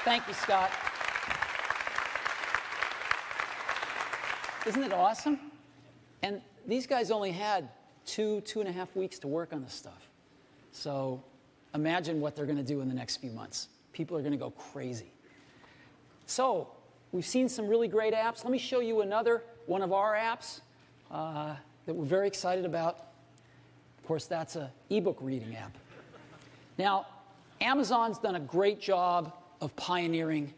Thank you, Scott. Isn't it awesome? And these guys only had 2.5 weeks to work on this stuff. So imagine what they're going to do in the next few months. People are going to go crazy. So we've seen some really great apps. Let me show you another one of our apps that we're very excited about. Of course, that's an ebook reading app. Now, Amazon's done a great job of pioneering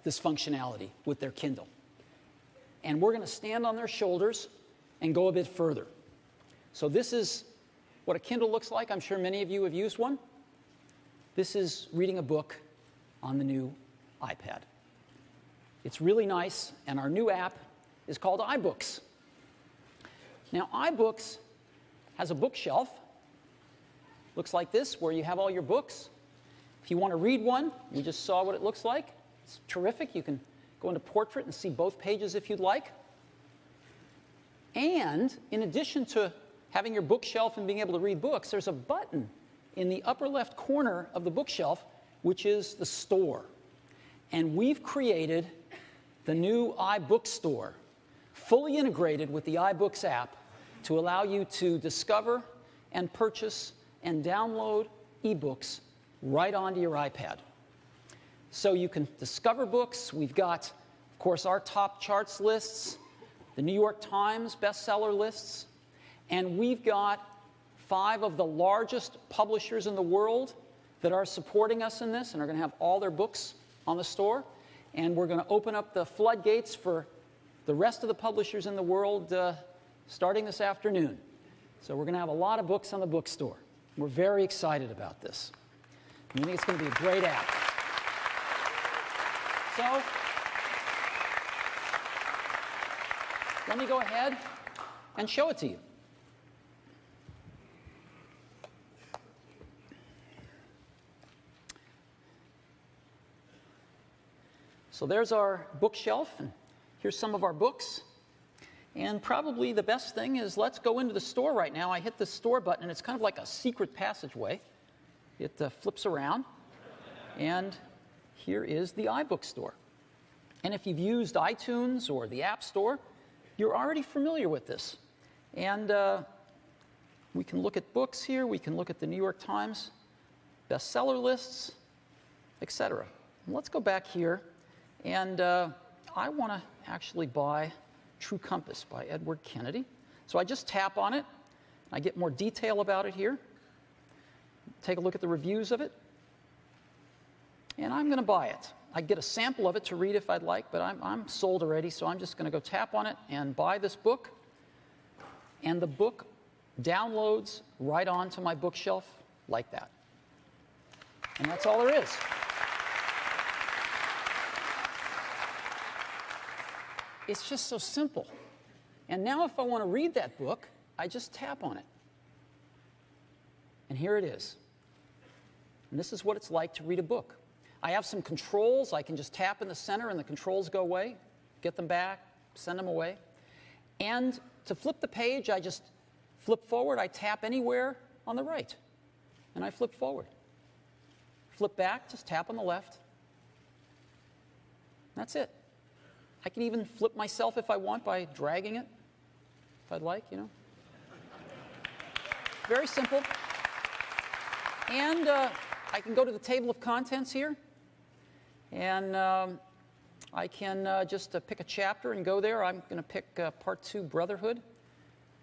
this functionality with their Kindle. And we're going to stand on their shoulders and go a bit further. So this is what a Kindle looks like. I'm sure many of you have used one. This is reading a book on the new iPad. It's really nice, and our new app is called iBooks. Now, iBooks has a bookshelf. Looks like this, where you have all your books. If you want to read one, you just saw what it looks like. It's terrific. You can go into Portrait and see both pages if you'd like. And in addition to having your bookshelf and being able to read books, there's a button in the upper left corner of the bookshelf, which is the store. And we've created the new iBook Store, fully integrated with the iBooks app to allow you to discover and purchase and download ebooks right onto your iPad. So you can discover books. We've got, of course, our top charts lists, the New York Times bestseller lists, and we've got 5 of the largest publishers in the world that are supporting us in this and are going to have all their books on the store. And we're going to open up the floodgates for the rest of the publishers in the world starting this afternoon. So we're going to have a lot of books on the bookstore. We're very excited about this. We think it's going to be a great app. So let me go ahead and show it to you. So there's our bookshelf, and here's some of our books. And probably the best thing is let's go into the store right now. I hit the store button, and it's kind of like a secret passageway. It flips around, and here is the iBook Store. And if you've used iTunes or the App Store, you're already familiar with this. And we can look at books here. We can look at the New York Times bestseller lists. etc. Let's go back here, and I want to actually buy True Compass by Edward Kennedy. So I just tap on it. I get more detail about it here. Take a look at the reviews of it. And I'm going to buy it. I get a sample of it to read if I'd like, but I'm sold already, so I'm just going to go tap on it and buy this book. And the book downloads right onto my bookshelf like that. And that's all there is. It's just so simple. And now if I want to read that book, I just tap on it. And here it is. And this is what it's like to read a book. I have some controls. I can just tap in the center and the controls go away, get them back, send them away. And to flip the page, I just flip forward. I tap anywhere on the right, and I flip forward. Flip back, just tap on the left. That's it. I can even flip myself if I want by dragging it, if I'd like, you know. Very simple. And I can go to the table of contents here, and I can just pick a chapter and go there. I'm going to pick Part 2, Brotherhood.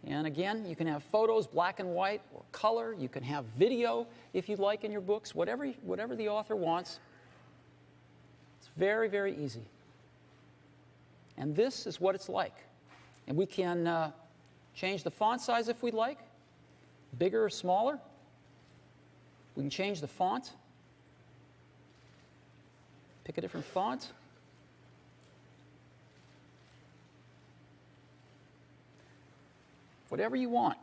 And again, you can have photos, black and white, or color. You can have video, if you'd like, in your books, whatever the author wants. It's very, very easy. And this is what it's like. And we can change the font size if we'd like, bigger or smaller. We can change the font. Pick a different font. Whatever you want.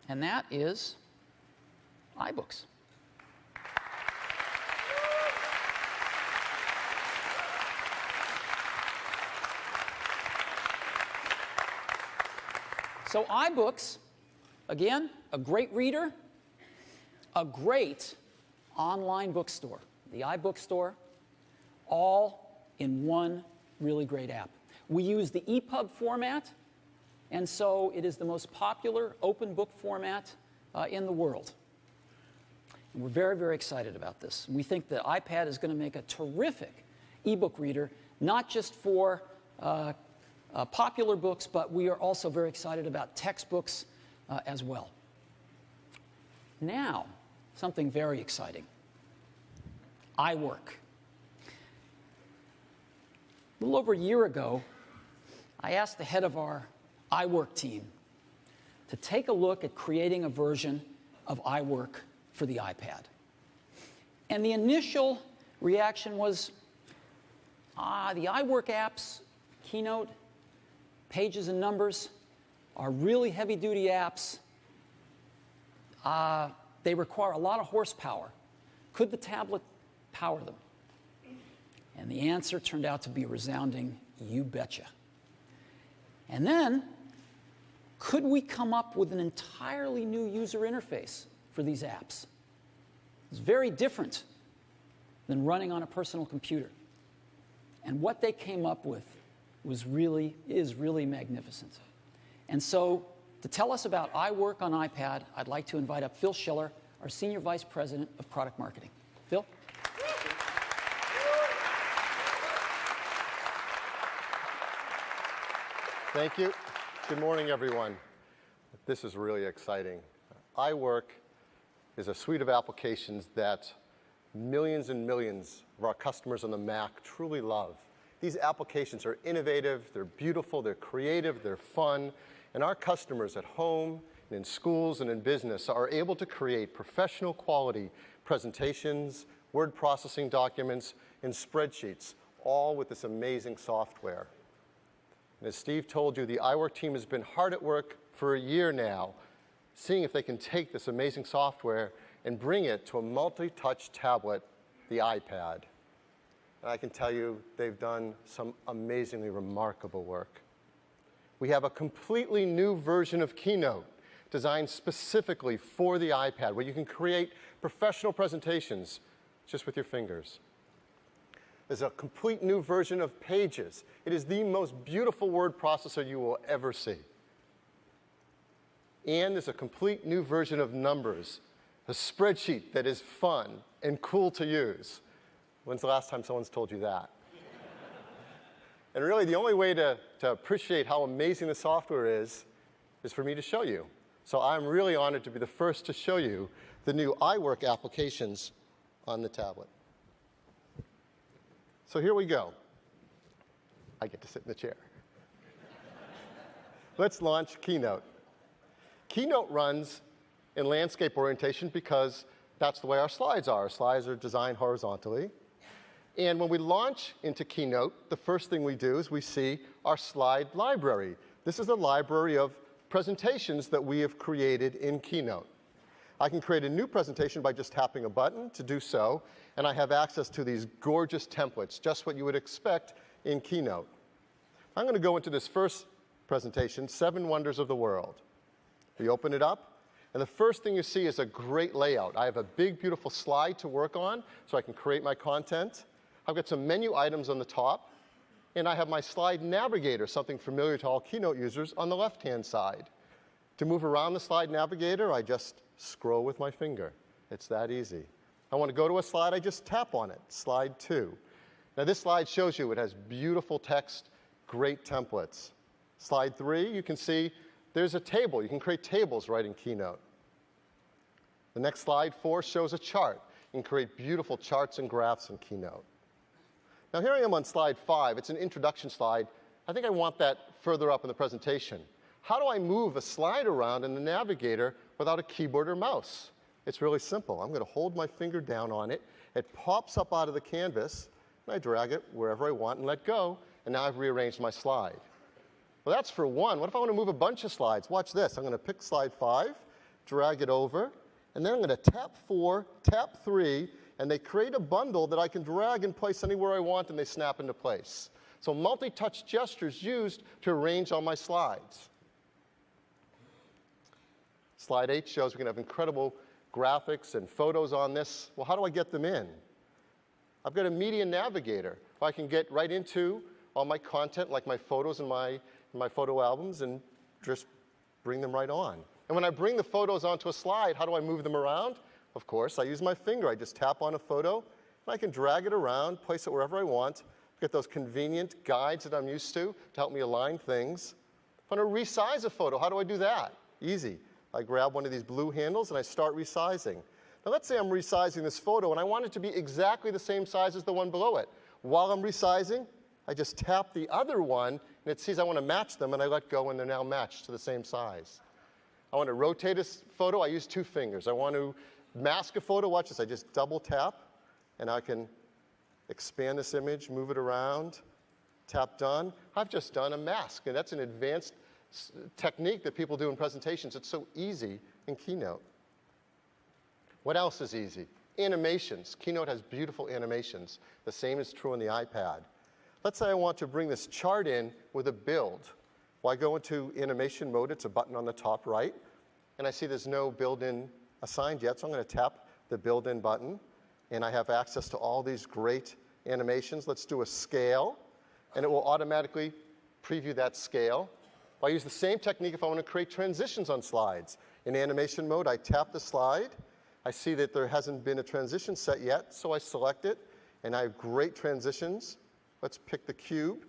And that is iBooks. So iBooks, again, a great reader, a great online bookstore. The iBookstore, all in one really great app. We use the EPUB format, and so it is the most popular open book format in the world. And we're very, very excited about this. We think that iPad is going to make a terrific ebook reader, not just for popular books, but we are also very excited about textbooks as well. Now, something very exciting. iWork. A little over a year ago, I asked the head of our iWork team to take a look at creating a version of iWork for the iPad. And the initial reaction was, the iWork apps, Keynote, Pages and Numbers, are really heavy-duty apps. They require a lot of horsepower. Could the tablet power them? And the answer turned out to be a resounding, you betcha. And then, could we come up with an entirely new user interface for these apps? It's very different than running on a personal computer. And what they came up with is really magnificent. And so, to tell us about iWork on iPad, I'd like to invite up Phil Schiller, our Senior Vice President of Product Marketing. Phil? Thank you. Good morning, everyone. This is really exciting. iWork is a suite of applications that millions and millions of our customers on the Mac truly love. These applications are innovative, they're beautiful, they're creative, they're fun, and our customers at home, and in schools, and in business are able to create professional quality presentations, word processing documents, and spreadsheets, all with this amazing software. And as Steve told you, the iWork team has been hard at work for a year now, seeing if they can take this amazing software and bring it to a multi-touch tablet, the iPad. And I can tell you, they've done some amazingly remarkable work. We have a completely new version of Keynote designed specifically for the iPad, where you can create professional presentations just with your fingers. There's a complete new version of Pages. It is the most beautiful word processor you will ever see. And there's a complete new version of Numbers, a spreadsheet that is fun and cool to use. When's the last time someone's told you that? And really, the only way to appreciate how amazing the software is for me to show you. So I'm really honored to be the first to show you the new iWork applications on the tablet. So here we go. I get to sit in the chair. Let's launch Keynote. Keynote runs in landscape orientation because that's the way our slides are. Our slides are designed horizontally. And when we launch into Keynote, the first thing we do is we see our slide library. This is a library of presentations that we have created in Keynote. I can create a new presentation by just tapping a button to do so, and I have access to these gorgeous templates, just what you would expect in Keynote. I'm going to go into this first presentation, 7 Wonders of the World. We open it up, and the first thing you see is a great layout. I have a big, beautiful slide to work on, so I can create my content. I've got some menu items on the top, and I have my slide navigator, something familiar to all Keynote users, on the left-hand side. To move around the slide navigator, I just scroll with my finger. It's that easy. I want to go to a slide, I just tap on it, slide 2. Now this slide shows you it has beautiful text, great templates. Slide 3, you can see there's a table. You can create tables right in Keynote. The next slide, 4, shows a chart. You can create beautiful charts and graphs in Keynote. Now here I am on slide 5. It's an introduction slide. I think I want that further up in the presentation. How do I move a slide around in the navigator without a keyboard or mouse? It's really simple. I'm going to hold my finger down on it. It pops up out of the canvas, and I drag it wherever I want and let go, and now I've rearranged my slide. Well, that's for one. What if I want to move a bunch of slides? Watch this. I'm going to pick slide 5, drag it over, and then I'm going to tap 4, tap 3, and they create a bundle that I can drag and place anywhere I want, and they snap into place. So multi-touch gestures used to arrange all my slides. Slide 8 shows we can have incredible graphics and photos on this. Well, how do I get them in? I've got a media navigator. I can get right into all my content, like my photos and my photo albums, and just bring them right on. And when I bring the photos onto a slide, how do I move them around? Of course, I use my finger. I just tap on a photo, and I can drag it around, place it wherever I want, get those convenient guides that I'm used to help me align things. If I want to resize a photo, how do I do that? Easy. I grab one of these blue handles, and I start resizing. Now, let's say I'm resizing this photo, and I want it to be exactly the same size as the one below it. While I'm resizing, I just tap the other one, and it sees I want to match them, and I let go, and they're now matched to the same size. I want to rotate a photo. I use 2 fingers. I want to mask a photo. Watch this. I just double tap, and I can expand this image, move it around, tap done. I've just done a mask, and that's an advanced technique that people do in presentations. It's so easy in Keynote. What else is easy? Animations. Keynote has beautiful animations. The same is true on the iPad. Let's say I want to bring this chart in with a build. Well, I go into animation mode. It's a button on the top right. And I see there's no build-in assigned yet, so I'm going to tap the build-in button. And I have access to all these great animations. Let's do a scale, and it will automatically preview that scale. I use the same technique if I want to create transitions on slides. In animation mode, I tap the slide. I see that there hasn't been a transition set yet, so I select it, and I have great transitions. Let's pick the cube,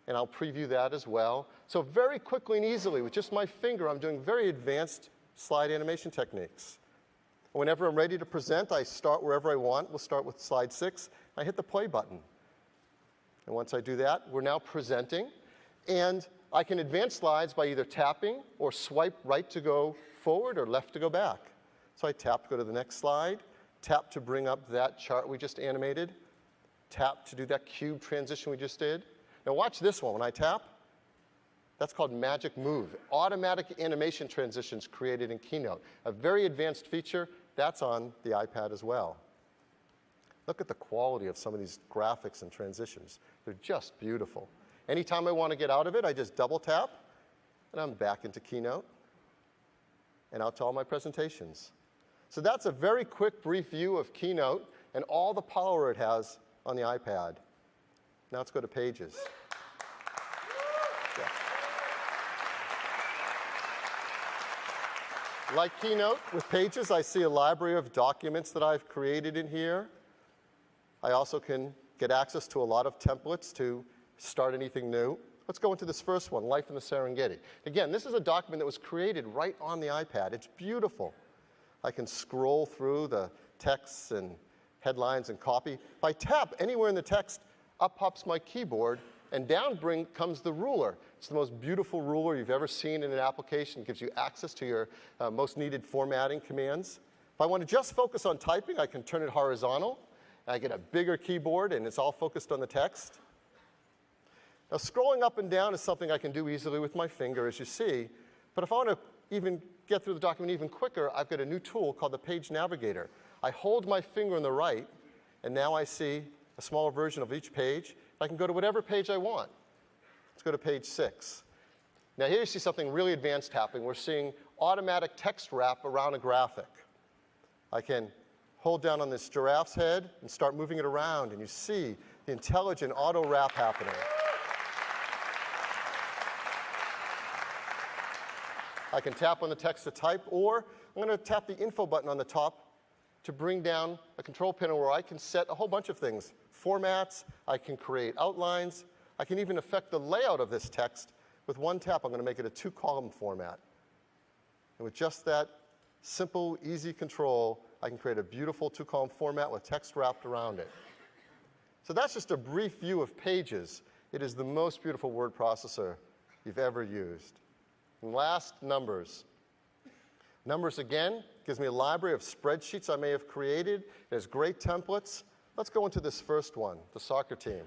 and I'll preview that as well. So very quickly and easily, with just my finger, I'm doing very advanced slide animation techniques. Whenever I'm ready to present, I start wherever I want. We'll start with slide 6. I hit the play button. And once I do that, we're now presenting. And I can advance slides by either tapping or swipe right to go forward or left to go back. So I tap to go to the next slide, tap to bring up that chart we just animated, tap to do that cube transition we just did. Now watch this one. When I tap, that's called Magic Move. Automatic animation transitions created in Keynote. A very advanced feature. That's on the iPad as well. Look at the quality of some of these graphics and transitions. They're just beautiful. Anytime I want to get out of it, I just double tap, and I'm back into Keynote, and out to all my presentations. So that's a very quick, brief view of Keynote and all the power it has on the iPad. Now let's go to Pages. Yeah. Like Keynote, with Pages, I see a library of documents that I've created in here. I also can get access to a lot of templates to start anything new. Let's go into this first one, Life in the Serengeti. Again, this is a document that was created right on the iPad. It's beautiful. I can scroll through the texts and headlines and copy. If I tap anywhere in the text, up pops my keyboard, and down comes the ruler. It's the most beautiful ruler you've ever seen in an application. It gives you access to your most needed formatting commands. If I want to just focus on typing, I can turn it horizontal. I get a bigger keyboard, and it's all focused on the text. Now, scrolling up and down is something I can do easily with my finger, as you see. But if I want to even get through the document even quicker, I've got a new tool called the Page Navigator. I hold my finger on the right, and now I see a smaller version of each page. I can go to whatever page I want. Let's go to page 6. Now, here you see something really advanced happening. We're seeing automatic text wrap around a graphic. I can hold down on this giraffe's head and start moving it around, and you see the intelligent auto wrap happening. I can tap on the text to type, or I'm going to tap the info button on the top to bring down a control panel where I can set a whole bunch of things. Formats, I can create outlines, I can even affect the layout of this text. With one tap, I'm going to make it a 2-column format. And with just that simple, easy control, I can create a beautiful 2-column format with text wrapped around it. So that's just a brief view of Pages. It is the most beautiful word processor you've ever used. And last, Numbers. Numbers, again, gives me a library of spreadsheets I may have created. It has great templates. Let's go into this first one, the soccer team.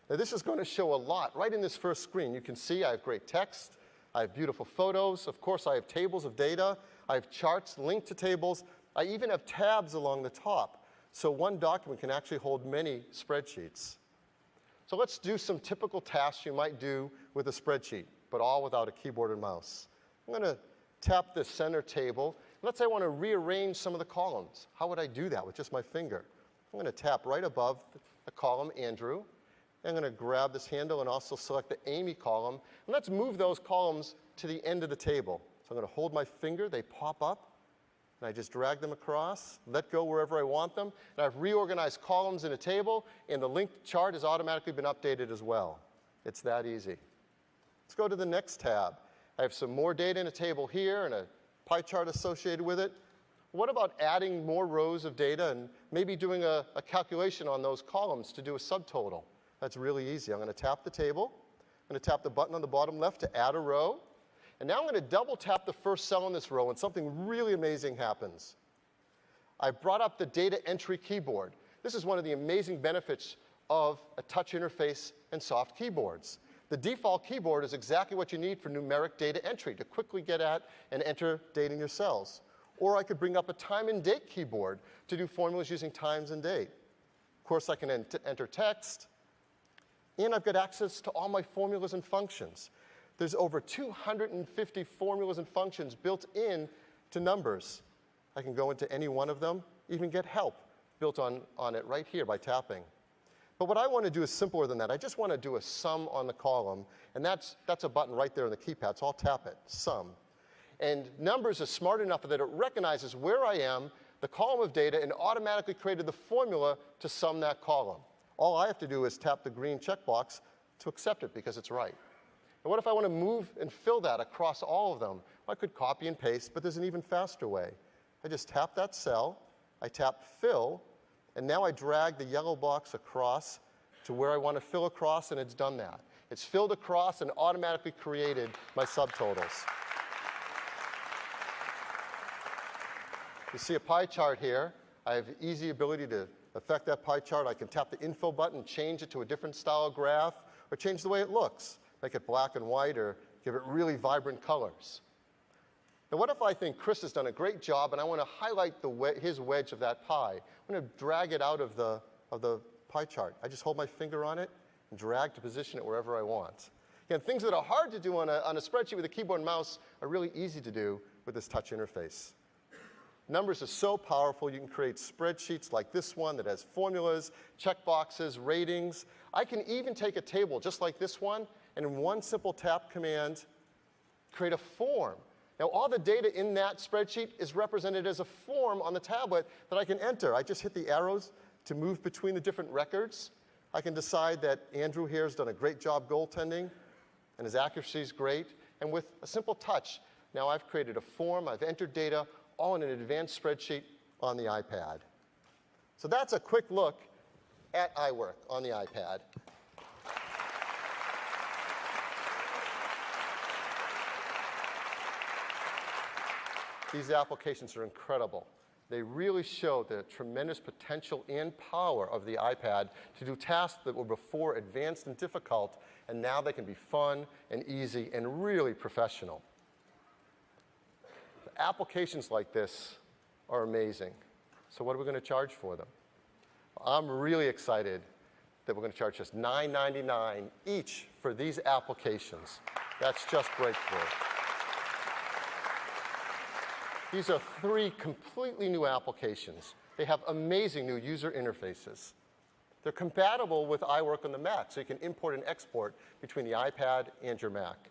Now, this is going to show a lot right in this first screen. You can see I have great text. I have beautiful photos. Of course, I have tables of data. I have charts linked to tables. I even have tabs along the top. So one document can actually hold many spreadsheets. So let's do some typical tasks you might do with a spreadsheet, but all without a keyboard and mouse. I'm going to tap the center table. Let's say I want to rearrange some of the columns. How would I do that with just my finger? I'm going to tap right above the column Andrew. I'm going to grab this handle and also select the Amy column. And let's move those columns to the end of the table. So I'm going to hold my finger. They pop up. And I just drag them across, let go wherever I want them. And I've reorganized columns in a table, and the linked chart has automatically been updated as well. It's that easy. Let's go to the next tab. I have some more data in a table here and a pie chart associated with it. What about adding more rows of data and maybe doing a calculation on those columns to do a subtotal? That's really easy. I'm going to tap the table. I'm going to tap the button on the bottom left to add a row. And now I'm going to double tap the first cell in this row, and something really amazing happens. I brought up the data entry keyboard. This is one of the amazing benefits of a touch interface and soft keyboards. The default keyboard is exactly what you need for numeric data entry, to quickly get at and enter data in your cells. Or I could bring up a time and date keyboard to do formulas using times and date. Of course, I can enter text. And I've got access to all my formulas and functions. There's over 250 formulas and functions built in to Numbers. I can go into any one of them, even get help built on it right here by tapping. But what I want to do is simpler than that. I just want to do a sum on the column, and that's a button right there on the keypad, so I'll tap it, sum. And Numbers is smart enough that it recognizes where I am, the column of data, and automatically created the formula to sum that column. All I have to do is tap the green checkbox to accept it because it's right. And what if I want to move and fill that across all of them? Well, I could copy and paste, but there's an even faster way. I just tap that cell, I tap Fill, and now I drag the yellow box across to where I want to fill across, and it's done that. It's filled across and automatically created my subtotals. You see a pie chart here. I have easy ability to affect that pie chart. I can tap the info button, change it to a different style graph, or change the way it looks. Make it black and white, or give it really vibrant colors. Now, what if I think Chris has done a great job, and I want to highlight his wedge of that pie? I'm going to drag it out of the pie chart. I just hold my finger on it and drag to position it wherever I want. Again, things that are hard to do on a spreadsheet with a keyboard and mouse are really easy to do with this touch interface. Numbers are so powerful. You can create spreadsheets like this one that has formulas, checkboxes, ratings. I can even take a table just like this one, and in one simple tap command, create a form Now, all the data in that spreadsheet is represented as a form on the tablet that I can enter. I just hit the arrows to move between the different records. I can decide that Andrew here has done a great job goaltending, and his accuracy is great. And with a simple touch, now I've created a form, I've entered data, all in an advanced spreadsheet on the iPad. So that's a quick look at iWork on the iPad. These applications are incredible. They really show the tremendous potential and power of the iPad to do tasks that were before advanced and difficult, and now they can be fun and easy and really professional. Applications like this are amazing. So what are we going to charge for them? I'm really excited that we're going to charge just $9.99 each for these applications. That's just breakthrough. These are 3 completely new applications. They have amazing new user interfaces. They're compatible with iWork on the Mac, so you can import and export between the iPad and your Mac.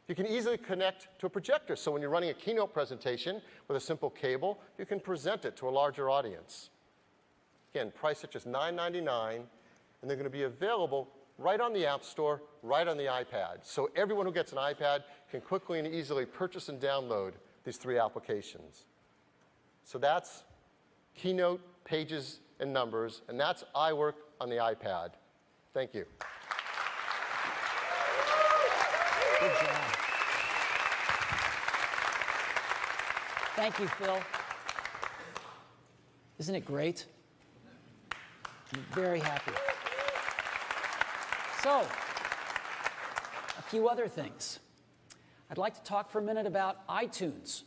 You can easily connect to a projector, so when you're running a keynote presentation with a simple cable, you can present it to a larger audience. Again, priced at just $9.99, and they're going to be available right on the App Store, right on the iPad. So everyone who gets an iPad can quickly and easily purchase and download these 3 applications. So that's Keynote, Pages, and Numbers, and that's iWork on the iPad. Thank you. Good job. Thank you, Phil. Isn't it great? I'm very happy. So, a few other things. I'd like to talk for a minute about iTunes.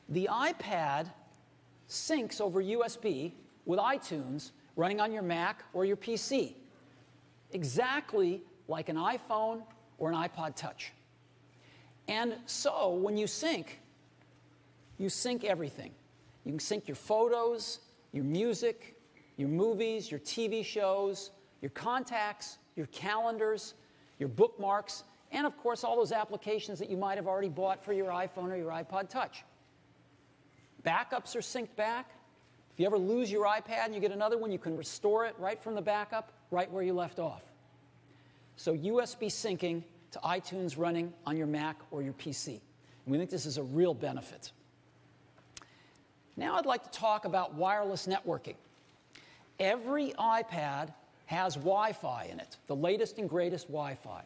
The iPad syncs over USB with iTunes running on your Mac or your PC, exactly like an iPhone or an iPod Touch. And so when you sync everything. You can sync your photos, your music, your movies, your TV shows, your contacts, your calendars, your bookmarks, and of course all those applications that you might have already bought for your iPhone or your iPod Touch. Backups are synced back. If you ever lose your iPad and you get another one, you can restore it right from the backup, right where you left off. So USB syncing to iTunes running on your Mac or your PC. And we think this is a real benefit. Now I'd like to talk about wireless networking. Every iPad has Wi-Fi in it, the latest and greatest Wi-Fi.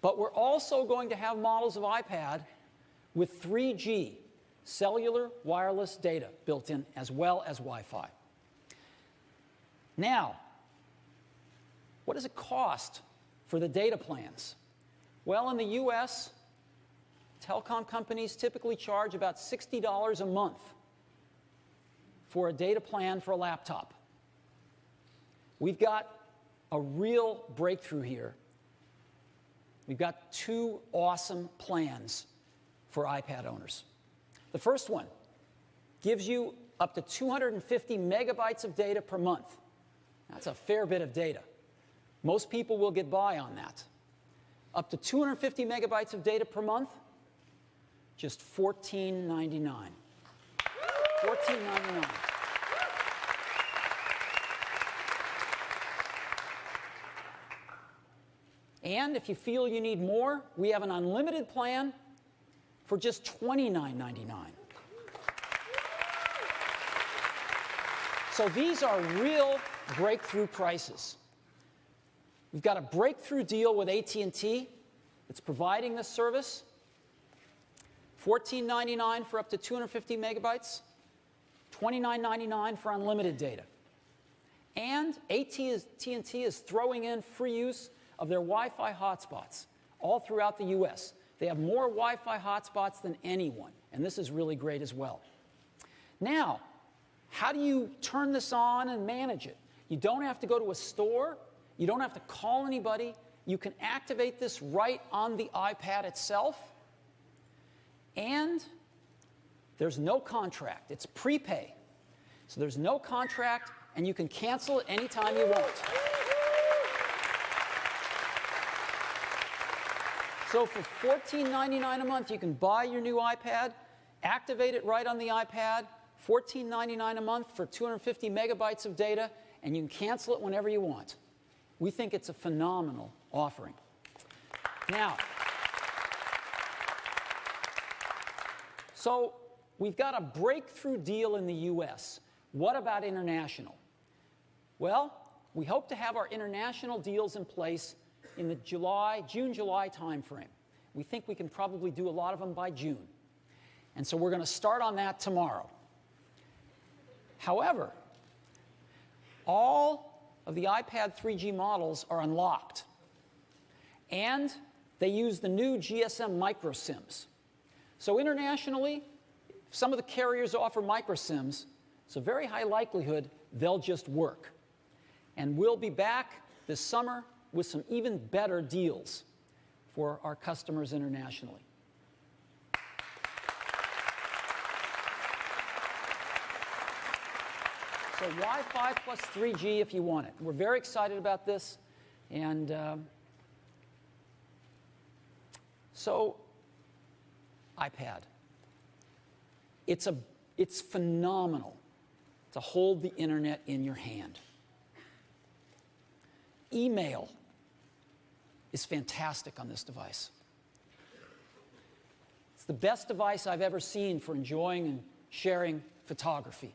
But we're also going to have models of iPad with 3G, cellular wireless data built in, as well as Wi-Fi. Now, what does it cost for the data plans? Well, in the US, telecom companies typically charge about $60 a month for a data plan for a laptop. We've got a real breakthrough here. We've got 2 awesome plans for iPad owners. The first one gives you up to 250 megabytes of data per month. That's a fair bit of data. Most people will get by on that. Up to 250 megabytes of data per month, just $14.99. $14.99. And if you feel you need more, we have an unlimited plan for just $29.99. So these are real breakthrough prices. We've got a breakthrough deal with AT&T that's providing this service. $14.99 for up to 250 megabytes, $29.99 for unlimited data. And AT&T is throwing in free use of their Wi-Fi hotspots all throughout the US. They have more Wi-Fi hotspots than anyone, and this is really great as well. Now, how do you turn this on and manage it? You don't have to go to a store. You don't have to call anybody. You can activate this right on the iPad itself. And there's no contract. It's prepay. So there's no contract, and you can cancel it anytime you want. So for $14.99 a month, you can buy your new iPad, activate it right on the iPad, $14.99 a month for 250 megabytes of data, and you can cancel it whenever you want. We think it's a phenomenal offering. Now, so we've got a breakthrough deal in the US. What about international? Well, we hope to have our international deals in place in the June-July timeframe. We think we can probably do a lot of them by June. And so we're going to start on that tomorrow. However, all of the iPad 3G models are unlocked. And they use the new GSM micro SIMs. So internationally, if some of the carriers offer micro SIMs, it's a very high likelihood they'll just work. And we'll be back this summer with some even better deals for our customers internationally. So Wi-Fi plus 3G if you want it. We're very excited about this. And so iPad. It's phenomenal to hold the internet in your hand. Email is fantastic on this device. It's the best device I've ever seen for enjoying and sharing photography.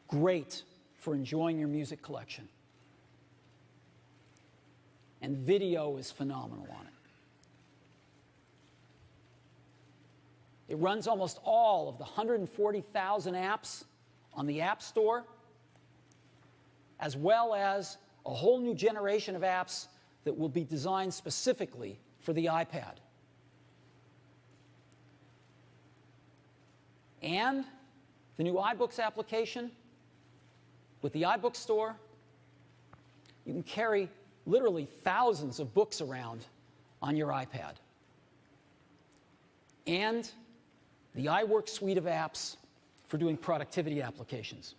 Great for enjoying your music collection. And video is phenomenal on it. It runs almost all of the 140,000 apps on the App Store, as well as a whole new generation of apps that will be designed specifically for the iPad. And the new iBooks application with the iBook Store, you can carry literally thousands of books around on your iPad. And the iWork suite of apps for doing productivity applications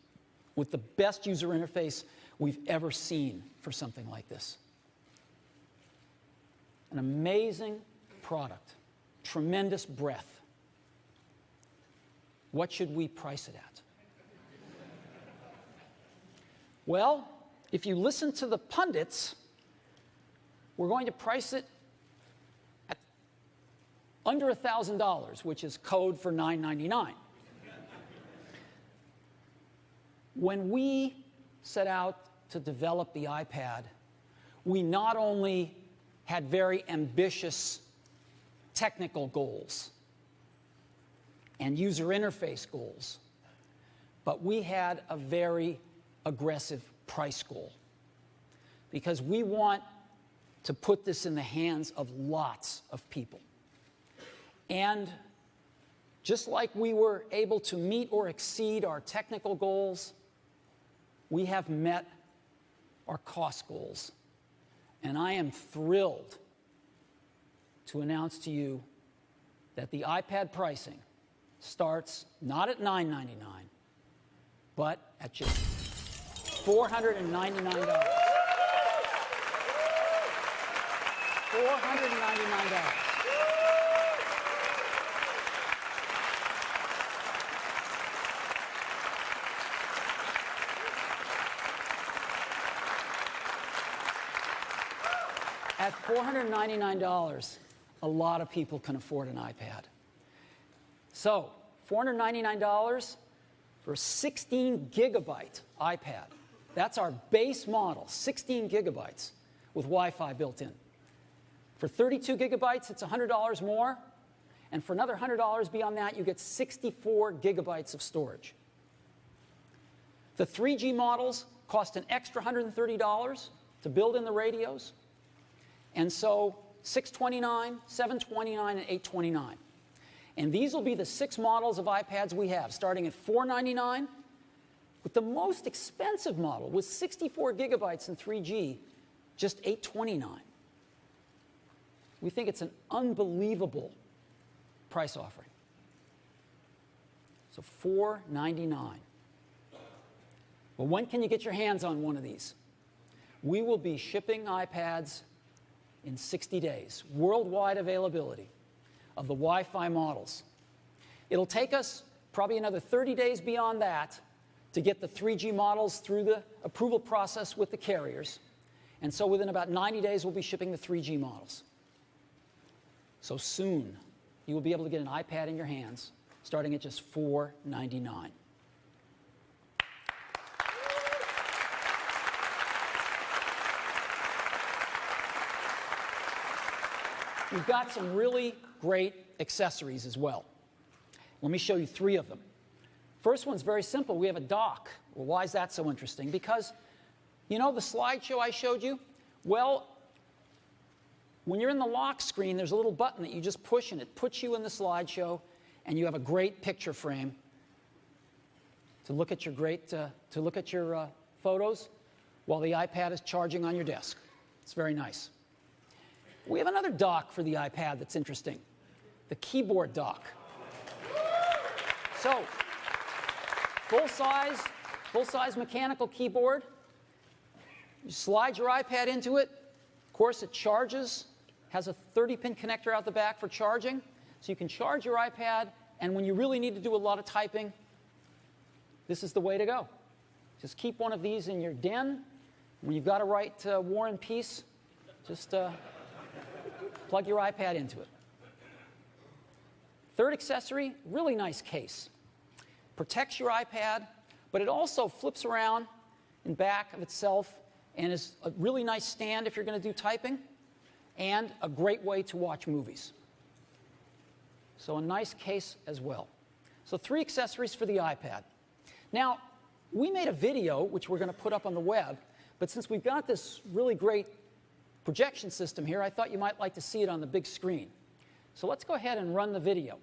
with the best user interface we've ever seen for something like this. An amazing product, tremendous breadth. What should we price it at? Well, if you listen to the pundits, we're going to price it at under $1,000, which is code for $999. When we set out to develop the iPad, we not only had very ambitious technical goals and user interface goals, but we had a very aggressive price goal because we want to put this in the hands of lots of people. And just like we were able to meet or exceed our technical goals, we have met our cost goals. And I am thrilled to announce to you that the iPad pricing starts not at $999, but at just $499. $499. At $499, a lot of people can afford an iPad. So, $499 for a 16 gigabyte iPad. That's our base model, 16 gigabytes with Wi-Fi built in. For 32 gigabytes, it's $100 more. And for another $100 beyond that, you get 64 gigabytes of storage. The 3G models cost an extra $130 to build in the radios. And so $629, $729, and $829. And these will be the 6 models of iPads we have, starting at $499, with the most expensive model with 64 gigabytes and 3G, just $829. We think it's an unbelievable price offering. So $499. Well, when can you get your hands on one of these? We will be shipping iPads in 60 days, worldwide availability of the Wi-Fi models. It'll take us probably another 30 days beyond that to get the 3G models through the approval process with the carriers. And so within about 90 days, we'll be shipping the 3G models. So soon, you will be able to get an iPad in your hands, starting at just $4.99. We've got some really great accessories as well. Let me show you 3 of them. First one's very simple. We have a dock. Well, why is that so interesting? Because, you know the slideshow I showed you? Well, when you're in the lock screen, there's a little button that you just push, and it puts you in the slideshow, and you have a great picture frame to look at your photos while the iPad is charging on your desk. It's very nice. We have another dock for the iPad that's interesting, the keyboard dock. So, full-size mechanical keyboard. You slide your iPad into it. Of course, it charges, has a 30-pin connector out the back for charging. So you can charge your iPad, and when you really need to do a lot of typing, this is the way to go. Just keep one of these in your den. When you've got to write War and Peace, just plug your iPad into it. Third accessory, really nice case. Protects your iPad, but it also flips around in back of itself and is a really nice stand if you're going to do typing, and a great way to watch movies. So a nice case as well. So 3 accessories for the iPad. Now, we made a video, which we're going to put up on the web, but since we've got this really great projection system here, I thought you might like to see it on the big screen. So let's go ahead and run the video.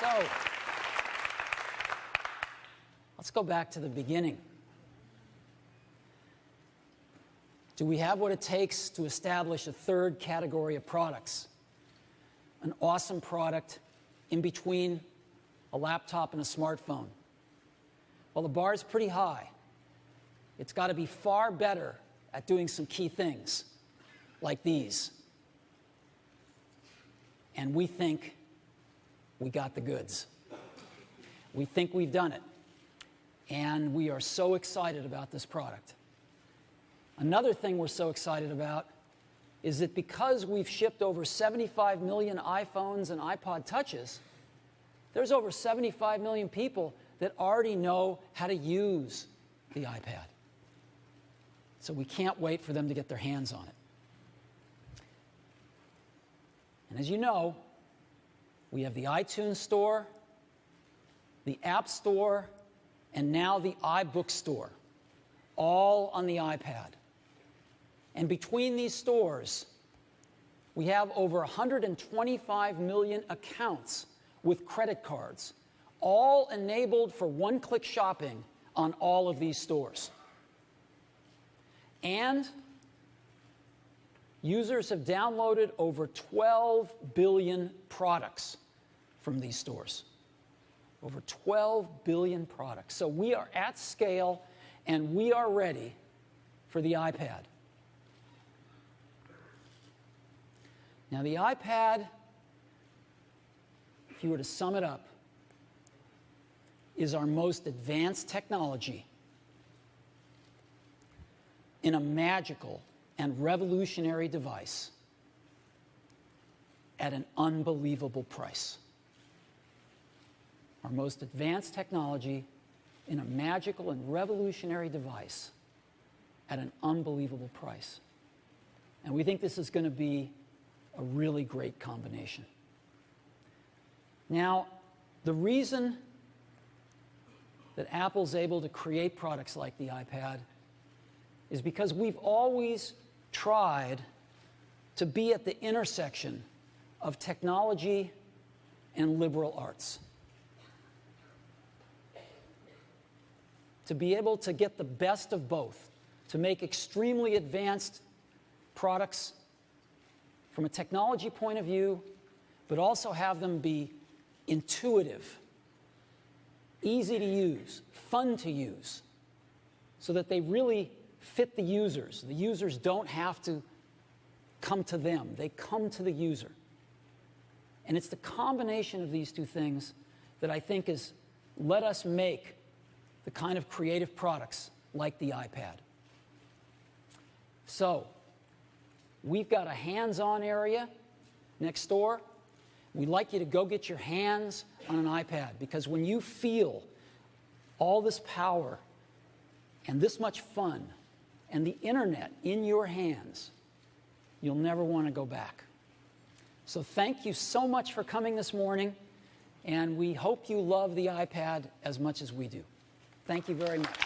So, let's go back to the beginning. Do we have what it takes to establish a third category of products? An awesome product in between a laptop and a smartphone? Well, the bar is pretty high. It's got to be far better at doing some key things, like these. And we think we got the goods. We think we've done it. And we are so excited about this product. Another thing we're so excited about is that because we've shipped over 75 million iPhones and iPod Touches, there's over 75 million people that already know how to use the iPad. So we can't wait for them to get their hands on it. And as you know, we have the iTunes Store, the App Store, and now the iBook Store, all on the iPad. And between these stores, we have over 125 million accounts with credit cards, all enabled for one-click shopping on all of these stores. And users have downloaded over 12 billion products from these stores. Over 12 billion products. So we are at scale, and we are ready for the iPad. Now, the iPad, if you were to sum it up, is our most advanced technology in a magical and revolutionary device at an unbelievable price. Our most advanced technology in a magical and revolutionary device at an unbelievable price. And we think this is going to be a really great combination. Now, the reason that Apple's able to create products like the iPad is because we've always tried to be at the intersection of technology and liberal arts. To be able to get the best of both, to make extremely advanced products from a technology point of view, but also have them be intuitive, easy to use, fun to use, so that they really fit the users. The users don't have to come to them. They come to the user. And it's the combination of these two things that I think has let us make the kind of creative products like the iPad. So, we've got a hands-on area next door. We'd like you to go get your hands on an iPad, because when you feel all this power and this much fun and the internet in your hands, you'll never want to go back. So thank you so much for coming this morning, and we hope you love the iPad as much as we do. Thank you very much.